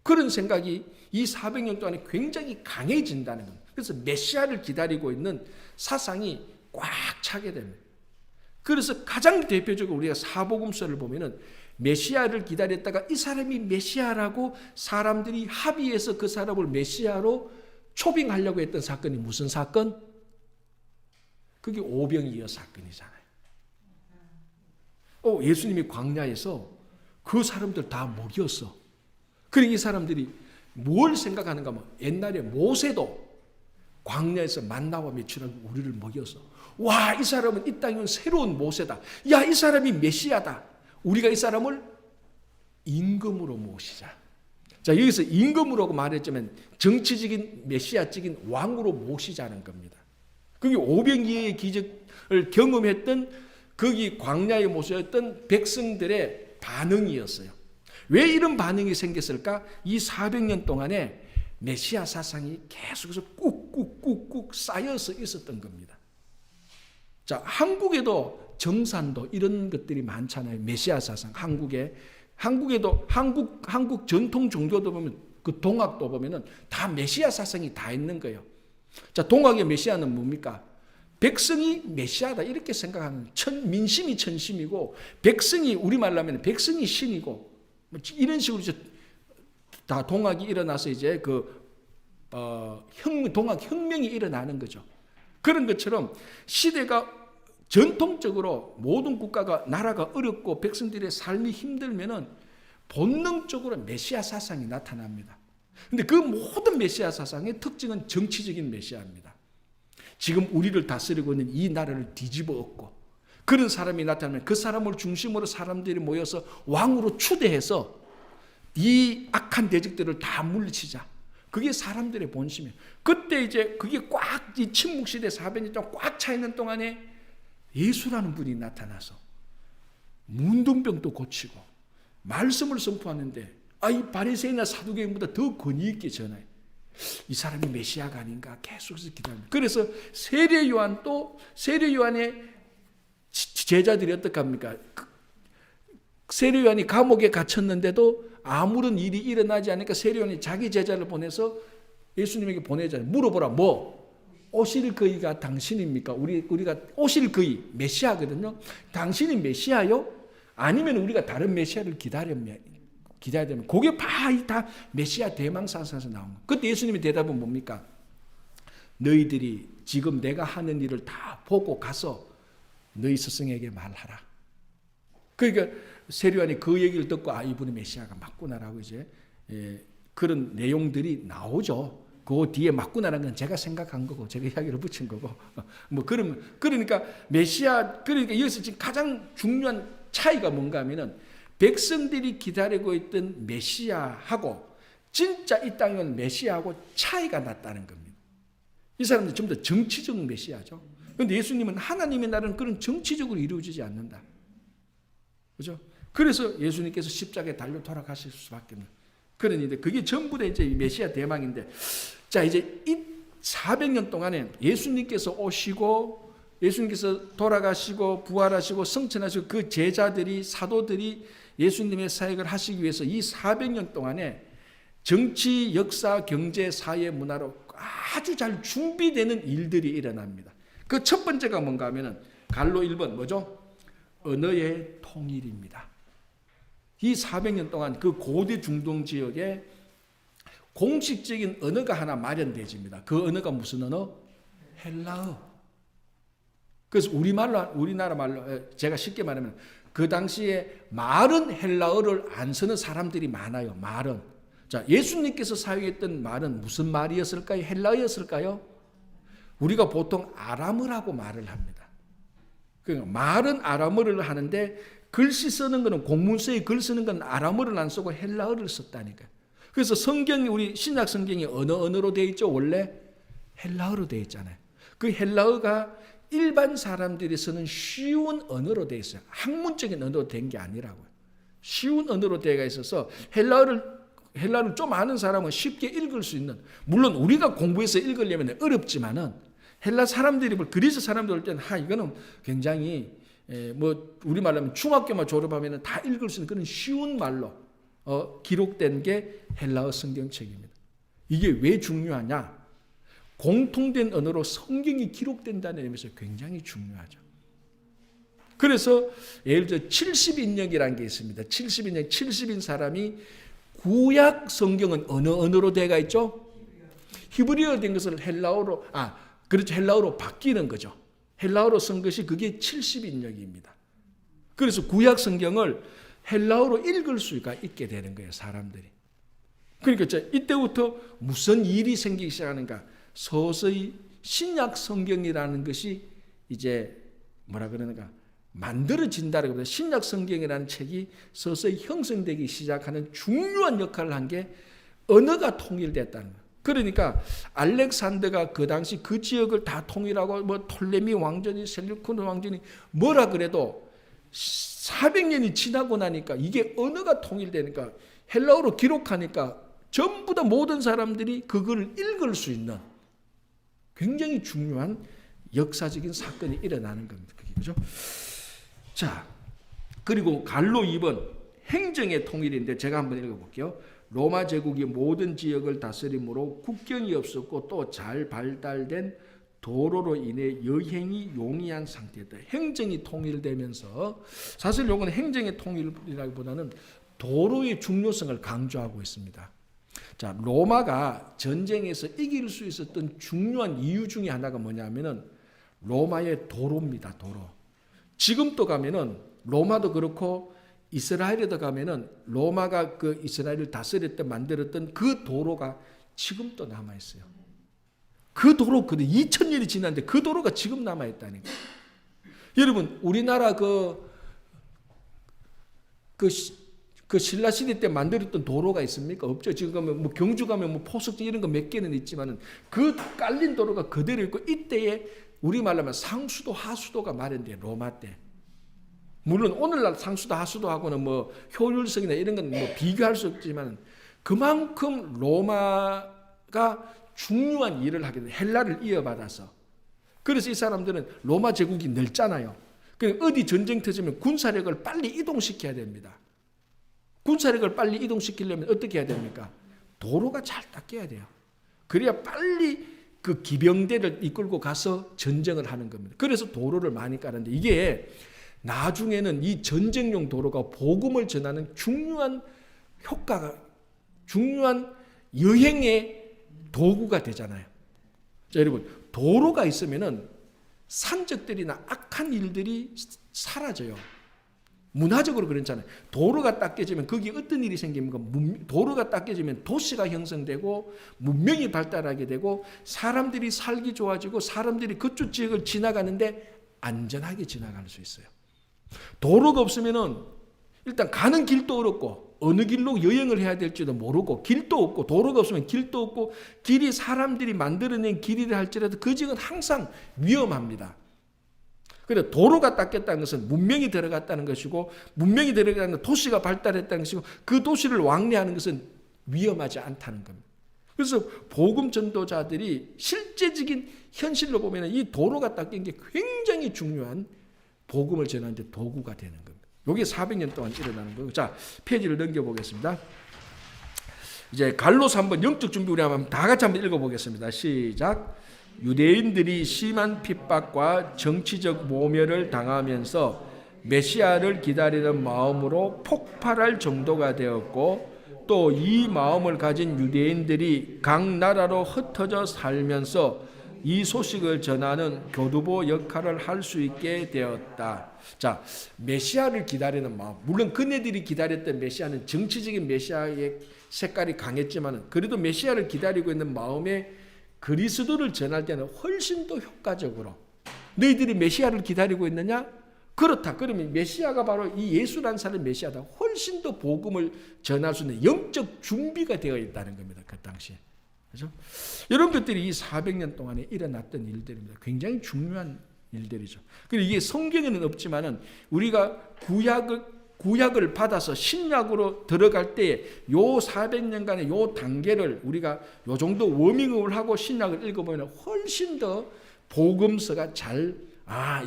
그런 생각이 이 400년 동안에 굉장히 강해진다는 겁니다. 그래서 메시아를 기다리고 있는 사상이 꽉 차게 됩니다. 그래서 가장 대표적으로 우리가 사복음서를 보면은 메시아를 기다렸다가 이 사람이 메시아라고 사람들이 합의해서 그 사람을 메시아로 초빙하려고 했던 사건이 무슨 사건? 그게 오병이어 사건이잖아요. 예수님이 광야에서 그 사람들 다 먹였어. 그러니 이 사람들이 뭘 생각하는가 하면 옛날에 모세도 광야에서 만나와 메추라고 우리를 먹였어. 와, 이 사람은 이 땅에 온 새로운 모세다. 야, 이 사람이 메시아다. 우리가 이 사람을 임금으로 모시자. 자, 여기서 임금으로 말했지만 정치적인 메시아적인 왕으로 모시자는 겁니다. 그게 오병이어의 기적을 경험했던 거기 광야에 모셨던 백성들의 반응이었어요. 왜 이런 반응이 생겼을까? 이 400년 동안에 메시아 사상이 계속해서 꾹꾹꾹꾹 쌓여서 있었던 겁니다. 자, 한국에도 정산도 이런 것들이 많잖아요. 메시아 사상. 한국에도 한국 전통 종교도 보면 그 동학도 보면은 다 메시아 사상이 다 있는 거예요. 자, 동학의 메시아는 뭡니까? 백성이 메시아다 이렇게 생각하는 민심이 천심이고 백성이 우리말로 하면 백성이 신이고 이런 식으로 이제 다 동학이 일어나서 이제 동학 혁명이 일어나는 거죠. 그런 것처럼 시대가 전통적으로 모든 국가가 나라가 어렵고 백성들의 삶이 힘들면은 본능적으로 메시아 사상이 나타납니다. 근데 그 모든 메시아 사상의 특징은 정치적인 메시아입니다. 지금 우리를 다스리고 있는 이 나라를 뒤집어 엎고 그런 사람이 나타나면 그 사람을 중심으로 사람들이 모여서 왕으로 추대해서 이 악한 대적들을 다 물리치자. 그게 사람들의 본심이에요. 그때 이제 그게 꽉 이 침묵시대 400년 동안 꽉 차 있는 동안에 예수라는 분이 나타나서 문둥병도 고치고 말씀을 선포하는데 이 바리새인이나 사두개인보다 더 권위 있게 전해요. 이 사람이 메시아가 아닌가 계속해서 기다립니다. 그래서 세례 요한의 제자들이 어떻게 합니까? 세례 요한이 감옥에 갇혔는데도 아무런 일이 일어나지 않으니까 세례 요한이 자기 제자를 보내서 예수님에게 보내잖아요. 물어보라. 뭐? 오실 그이가 당신입니까? 우리가 오실 그이 메시아거든요. 당신이 메시아요? 아니면 우리가 다른 메시아를 기다려야 되면 그게 다 메시아 대망사에서 나온 거예요. 그때 예수님의 대답은 뭡니까? 너희들이 지금 내가 하는 일을 다 보고 가서 너희 스승에게 말하라. 그러니까 세례요한이 그 얘기를 듣고 이분이 메시아가 맞구나라고 이제 그런 내용들이 나오죠. 그 뒤에 맞구나라는 건 제가 생각한 거고 제가 이야기를 붙인 거고 그러니까 메시아 그러니까 여기서 지금 가장 중요한 차이가 뭔가 하면은 백성들이 기다리고 있던 메시아하고 진짜 이 땅에 온 메시아하고 차이가 났다는 겁니다. 이 사람들은 좀 더 정치적 메시아죠. 그런데 예수님은 하나님의 나라는 그런 정치적으로 이루어지지 않는다. 그죠? 그래서 예수님께서 십자가에 달려 돌아가실 수밖에 없는. 그런데 그게 전부 다 이제 메시아 대망인데, 자 이제 이 400년 동안에 예수님께서 오시고 예수님께서 돌아가시고 부활하시고 성천하시고 그 제자들이 사도들이 예수님의 사역을 하시기 위해서 이 400년 동안에 정치, 역사, 경제, 사회, 문화로 아주 잘 준비되는 일들이 일어납니다. 그 첫 번째가 뭔가 하면은 갈로 1번 뭐죠? 언어의 통일입니다. 이 400년 동안 그 고대 중동 지역에 공식적인 언어가 하나 마련되집니다. 그 언어가 무슨 언어? 헬라어. 그래서 우리나라 말로 제가 쉽게 말하면 그 당시에 말은 헬라어를 안 쓰는 사람들이 많아요. 말은. 자, 예수님께서 사용했던 말은 무슨 말이었을까요? 헬라어였을까요? 우리가 보통 아람어라고 말을 합니다. 그러니까 말은 아람어를 하는데 글씨 쓰는 거는 공문서에 글 쓰는 건 아람어를 안 쓰고 헬라어를 썼다니까요. 그래서 성경이 우리 신약 성경이 어느 언어로 되어 있죠? 원래 헬라어로 되어 있잖아요. 그 헬라어가 일반 사람들이 쓰는 쉬운 언어로 되어 있어요. 학문적인 언어로 된 게 아니라고요. 쉬운 언어로 되어 있어서 헬라어를 좀 아는 사람은 쉽게 읽을 수 있는, 물론 우리가 공부해서 읽으려면 어렵지만은 헬라 사람들이 그리스 사람들 올 때는 이거는 굉장히 우리말로 하면 중학교만 졸업하면 다 읽을 수 있는 그런 쉬운 말로 기록된 게 헬라어 성경책입니다. 이게 왜 중요하냐? 공통된 언어로 성경이 기록된다는 의미에서 굉장히 중요하죠. 그래서 예를 들어 70인역이라는 게 있습니다. 70인역, 70인 사람이 구약 성경은 어느 언어로 되어 있죠? 히브리어 된 것을 헬라어로, 그렇죠. 헬라어로 바뀌는 거죠. 헬라어로 쓴 것이 그게 70인역입니다. 그래서 구약 성경을 헬라어로 읽을 수가 있게 되는 거예요, 사람들이. 그러니까 이때부터 무슨 일이 생기기 시작하는가? 서서히 신약 성경이라는 것이 이제 뭐라 그러는가? 만들어진다라고 해서 신약 성경이라는 책이 서서히 형성되기 시작하는 중요한 역할을 한 게 언어가 통일됐다는 거예요. 그러니까 알렉산더가 그 당시 그 지역을 다 통일하고 톨레미 왕전이 셀루쿠드 왕전이 뭐라 그래도 400년이 지나고 나니까 이게 언어가 통일되니까 헬라어로 기록하니까 전부 다 모든 사람들이 그걸 읽을 수 있는 굉장히 중요한 역사적인 사건이 일어나는 겁니다. 그죠? 자, 그리고 갈로 2번 행정의 통일인데 제가 한번 읽어볼게요. 로마 제국이 모든 지역을 다스림으로 국경이 없었고 또 잘 발달된 도로로 인해 여행이 용이한 상태다. 행정이 통일되면서 사실 이건 행정의 통일이라기보다는 도로의 중요성을 강조하고 있습니다. 자, 로마가 전쟁에서 이길 수 있었던 중요한 이유 중에 하나가 뭐냐면은 로마의 도로입니다. 도로. 지금도 가면은 로마도 그렇고 이스라엘에도 가면은 로마가 그 이스라엘을 다스릴 때 만들었던 그 도로가 지금도 남아 있어요. 그 도로 2000년이 지났는데 그 도로가 지금 남아 있다니까. 여러분, 우리나라 그 신라 시대 때 만들었던 도로가 있습니까? 없죠. 지금 가면 경주 가면 포석지 이런 거 몇 개는 있지만은 그 깔린 도로가 그대로 있고 이때에 우리말로 하면 상수도 하수도가 마련돼. 로마 때. 물론 오늘날 상수도 하수도하고는 효율성이나 이런 건 비교할 수 없지만 그만큼 로마가 중요한 일을 하게 돼. 헬라를 이어받아서. 그래서 이 사람들은 로마 제국이 넓잖아요. 그러니까 어디 전쟁 터지면 군사력을 빨리 이동시켜야 됩니다. 군사력을 빨리 이동시키려면 어떻게 해야 됩니까? 도로가 잘 닦여야 돼요. 그래야 빨리 그 기병대를 이끌고 가서 전쟁을 하는 겁니다. 그래서 도로를 많이 깔았는데 이게 나중에는 이 전쟁용 도로가 복음을 전하는 중요한 효과가 중요한 여행의 도구가 되잖아요. 자, 여러분, 도로가 있으면은 산적들이나 악한 일들이 사라져요. 문화적으로 그렇잖아요. 도로가 딱 깨지면 거기에 어떤 일이 생깁니까? 도로가 딱 깨지면 도시가 형성되고 문명이 발달하게 되고 사람들이 살기 좋아지고 사람들이 그쪽 지역을 지나가는데 안전하게 지나갈 수 있어요. 도로가 없으면은 일단 가는 길도 어렵고 어느 길로 여행을 해야 될지도 모르고 길도 없고 도로가 없으면 길도 없고 길이 사람들이 만들어낸 길이라 할지라도 그 지역은 항상 위험합니다. 그래 도로가 닦였다는 것은 문명이 들어갔다는 것이고 문명이 들어가는 도시가 발달했다는 것이고 그 도시를 왕래하는 것은 위험하지 않다는 겁니다. 그래서 복음 전도자들이 실제적인 현실로 보면 이 도로가 닦인 게 굉장히 중요한 복음을 전하는 데 도구가 되는 겁니다. 이게 400년 동안 일어나는 거고. 자, 페이지를 넘겨보겠습니다. 이제 갈로서 한번 영적 준비 우리 한번 다 같이 한번 읽어보겠습니다. 시작. 유대인들이 심한 핍박과 정치적 모멸을 당하면서 메시아를 기다리는 마음으로 폭발할 정도가 되었고 또 이 마음을 가진 유대인들이 각 나라로 흩어져 살면서 이 소식을 전하는 교두보 역할을 할 수 있게 되었다. 자, 메시아를 기다리는 마음. 물론 그네들이 기다렸던 메시아는 정치적인 메시아의 색깔이 강했지만 그래도 메시아를 기다리고 있는 마음에 그리스도를 전할 때는 훨씬 더 효과적으로 너희들이 메시아를 기다리고 있느냐? 그렇다. 그러면 메시아가 바로 이 예수라는 사람이 메시아다. 훨씬 더 복음을 전할 수 있는 영적 준비가 되어 있다는 겁니다. 그 당시에. 그렇죠? 이런 것들이 이 400년 동안에 일어났던 일들입니다. 굉장히 중요한 일들이죠. 그리고 이게 성경에는 없지만은 우리가 구약을 받아서 신약으로 들어갈 때 요 400년간의 요 단계를 우리가 요 정도 워밍업을 하고 신약을 읽어보면 훨씬 더 복음서가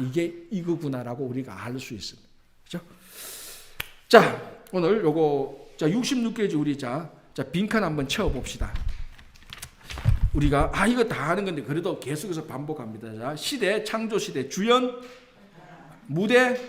이게 이거구나라고 우리가 알 수 있습니다. 그렇죠? 자, 오늘 요거 66페이지 우리 자 빈칸 한번 채워 봅시다. 우리가 이거 다 하는 건데 그래도 계속해서 반복합니다. 자, 시대, 창조 시대, 주연, 무대,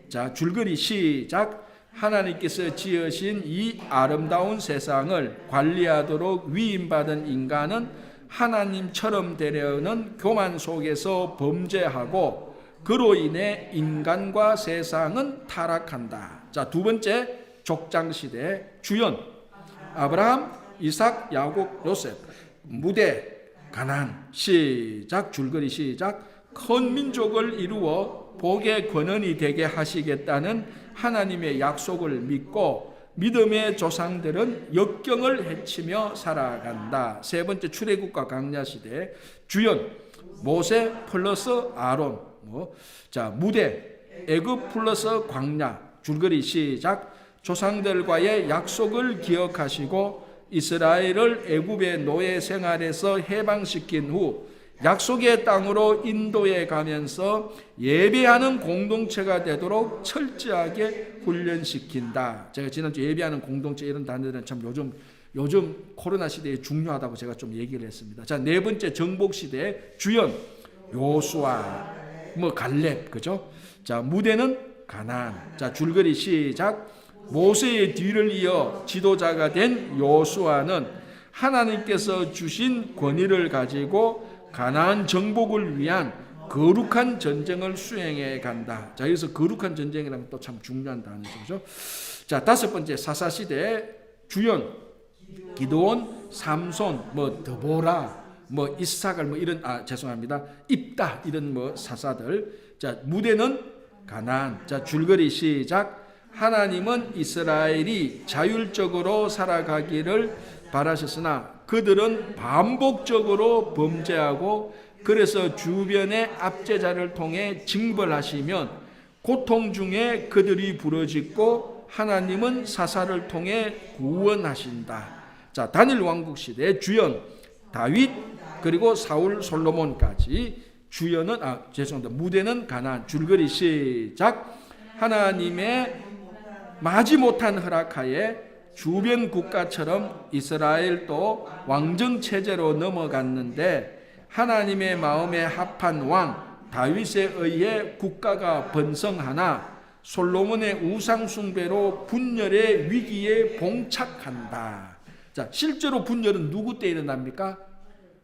자, 줄거리 시작. 하나님께서 지으신 이 아름다운 세상을 관리하도록 위임받은 인간은 하나님처럼 되려는 교만 속에서 범죄하고 그로 인해 인간과 세상은 타락한다. 자, 두 번째 족장 시대, 주연 아브라함, 이삭, 야곱, 요셉, 무대 가나안 시작. 줄거리 시작. 큰 민족을 이루어 복의 근원이 되게 하시겠다는 하나님의 약속을 믿고 믿음의 조상들은 역경을 헤치며 살아간다. 세 번째 출애굽과 광야 시대, 주연 모세 플러스 아론. 자, 무대 애굽 플러스 광야. 줄거리 시작. 조상들과의 약속을 기억하시고 이스라엘을 애굽의 노예 생활에서 해방시킨 후 약속의 땅으로 인도해 가면서 예배하는 공동체가 되도록 철저하게 훈련시킨다. 제가 지난주 예배하는 공동체 이런 단어들은 참 요즘 코로나 시대에 중요하다고 제가 좀 얘기를 했습니다. 자, 네 번째 정복 시대, 주연 요수아, 갈렙, 그죠? 자, 무대는 가나안. 자, 줄거리 시작. 모세의 뒤를 이어 지도자가 된 요수아는 하나님께서 주신 권위를 가지고 가나안 정복을 위한 거룩한 전쟁을 수행해 간다. 자, 여기서 거룩한 전쟁이라면 또 참 중요한 단어죠. 자, 다섯 번째 사사시대, 주연 기드온, 삼손, 드보라, 이삭을 이런 죄송합니다. 입다 이런 사사들. 자, 무대는 가나안. 자, 줄거리 시작. 하나님은 이스라엘이 자율적으로 살아가기를 바라셨으나 그들은 반복적으로 범죄하고 그래서 주변의 압제자를 통해 징벌하시면 고통 중에 그들이 부르짖고 하나님은 사사를 통해 구원하신다. 자, 다니엘 왕국 시대, 주연 다윗 그리고 사울 솔로몬까지. 주연은 무대는 가나안. 줄거리 시작. 하나님의 마지못한 허락하에 주변 국가처럼 이스라엘도 왕정 체제로 넘어갔는데 하나님의 마음에 합한 왕 다윗에 의해 국가가 번성하나 솔로몬의 우상 숭배로 분열의 위기에 봉착한다. 자, 실제로 분열은 누구 때 일어납니까?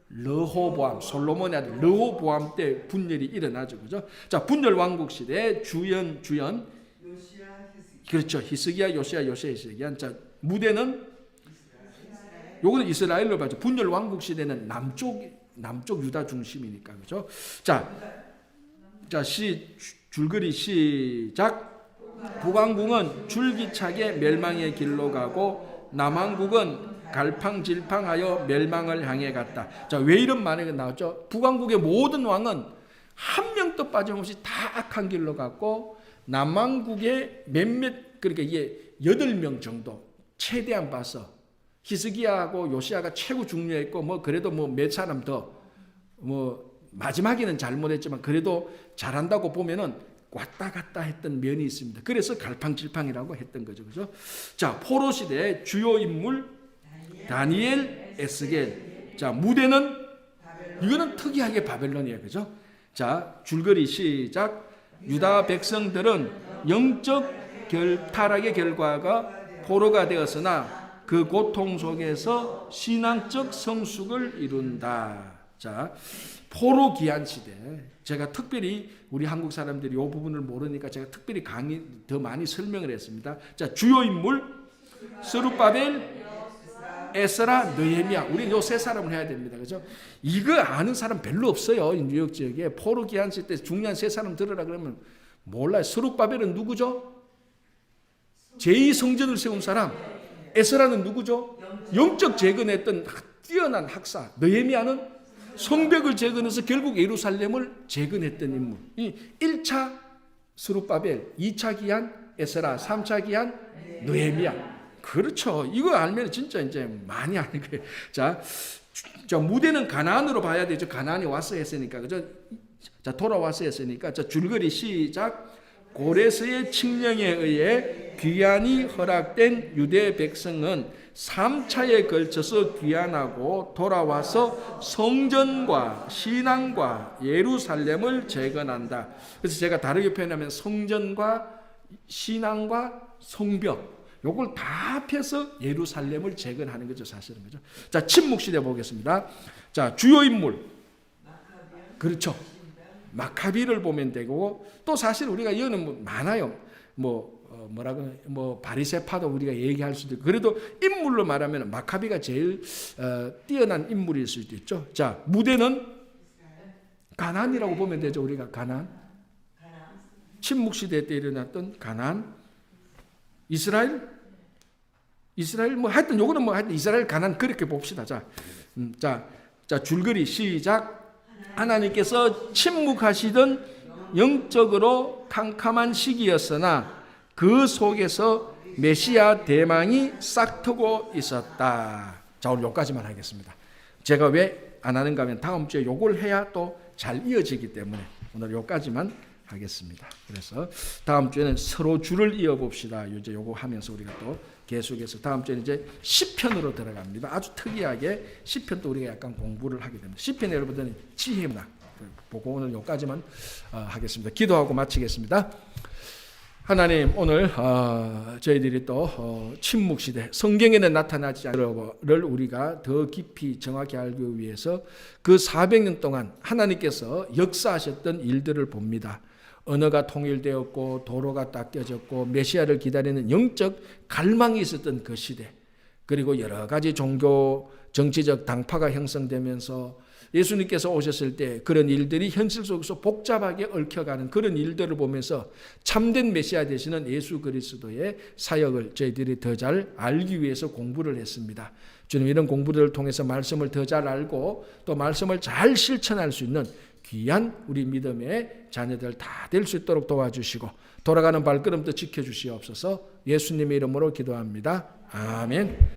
르호보암, 솔로몬의 아들 르호보암 때 분열이 일어나죠. 그죠? 자, 분열 왕국 시대 주연 요시야 히스기 그렇죠. 히스기야, 요시야, 히스기야. 자, 무대는 요거는 이스라엘로 봐죠. 분열 왕국 시대는 남쪽 유다 중심이니까. 그죠? 자, 줄거리 시작. 북왕국은 줄기차게 멸망의 길로 가고 남왕국은 갈팡질팡하여 멸망을 향해 갔다. 자, 왜 이런 말이 나왔죠? 북왕국의 모든 왕은 한 명도 빠짐없이 다 악한 길로 갔고 남왕국의 그러니까 이게 8명 정도 최대한 봐서 히스기야하고 요시야가 최고 중요했고 뭐 그래도 뭐 몇 사람 더 뭐 마지막에는 잘못했지만 그래도 잘한다고 보면은 왔다 갔다 했던 면이 있습니다. 그래서 갈팡질팡이라고 했던 거죠. 그죠? 자, 포로 시대의 주요 인물 다니엘, 에스겔. 자, 무대는 이거는 특이하게 바벨론이에요. 그죠? 자, 줄거리 시작. 유다 백성들은 영적 타락의 결과가 포로가 되었으나 그 고통 속에서 신앙적 성숙을 이룬다. 자, 포로 기한 시대. 제가 특별히 우리 한국 사람들이 이 부분을 모르니까 제가 특별히 더 많이 설명을 했습니다. 자, 주요 인물 스룹바벨, 에스라, 느헤미야. 우리 요 세 사람을 해야 됩니다. 그죠? 이거 아는 사람 별로 없어요. 뉴욕 지역에 포로 기한 시대 중요한 세 사람 들으라 그러면 몰라요. 스룹바벨은 누구죠? 제2성전을 세운 사람. 에스라는 누구죠? 영적 재건했던 뛰어난 학사. 느헤미야는 성벽을 재건해서 결국 예루살렘을 재건했던 인물. 이 1차 스룹바벨, 2차 기한 에스라, 3차 기한 느헤미야. 그렇죠. 이거 알면 진짜 이제 많이 아는 거예요. 자, 무대는 가나안으로 봐야 되죠. 가나안이 와서 했으니까. 그죠? 자, 돌아와서 했으니까. 자, 줄거리 시작. 고레스의 칙령에 의해 귀환이 허락된 유대 백성은 3차에 걸쳐서 귀환하고 돌아와서 성전과 신앙과 예루살렘을 재건한다. 그래서 제가 다르게 표현하면 성전과 신앙과 성벽 요걸 다 합해서 예루살렘을 재건하는 거죠. 사실은. 그죠? 자, 침묵시대 보겠습니다. 자, 주요 인물. 그렇죠. 마카비를 보면 되고 또 사실 우리가 이거는 뭐 많아요. 뭐 바리새파도 우리가 얘기할 수도 있고 그래도 인물로 말하면 마카비가 제일 뛰어난 인물일 수도 있죠. 자, 무대는 가나안이라고 보면 되죠. 우리가 가나안. 침묵시대 때 일어났던 가나안. 이스라엘 뭐 하여튼 요거는 뭐 하여튼 이스라엘 가나안 그렇게 봅시다. 자, 줄거리 시작. 하나님께서 침묵하시던 영적으로 캄캄한 시기였으나 그 속에서 메시아 대망이 싹트고 있었다. 자, 오늘 여기까지만 하겠습니다. 제가 왜 안 하는가 하면 다음 주에 요걸 해야 또 잘 이어지기 때문에 오늘 여기까지만 하겠습니다. 그래서 다음 주에는 서로 줄을 이어봅시다. 이제 요거 하면서 우리가 또 계속해서 다음 주에는 이제 시편으로 들어갑니다. 아주 특이하게 시편도 우리가 약간 공부를 하게 됩니다. 시편 여러분들은 지혜문학 보고 오늘 여기까지만 하겠습니다. 기도하고 마치겠습니다. 하나님, 오늘 저희들이 또 침묵시대 성경에는 나타나지 않는 것을 우리가 더 깊이 정확히 알기 위해서 그 400년 동안 하나님께서 역사하셨던 일들을 봅니다. 언어가 통일되었고 도로가 닦여졌고 메시아를 기다리는 영적 갈망이 있었던 그 시대, 그리고 여러 가지 종교 정치적 당파가 형성되면서 예수님께서 오셨을 때 그런 일들이 현실 속에서 복잡하게 얽혀가는 그런 일들을 보면서 참된 메시아 되시는 예수 그리스도의 사역을 저희들이 더 잘 알기 위해서 공부를 했습니다. 주님, 이런 공부들을 통해서 말씀을 더 잘 알고 또 말씀을 잘 실천할 수 있는 귀한 우리 믿음의 자녀들 다 될 수 있도록 도와주시고 돌아가는 발걸음도 지켜주시옵소서. 예수님의 이름으로 기도합니다. 아멘.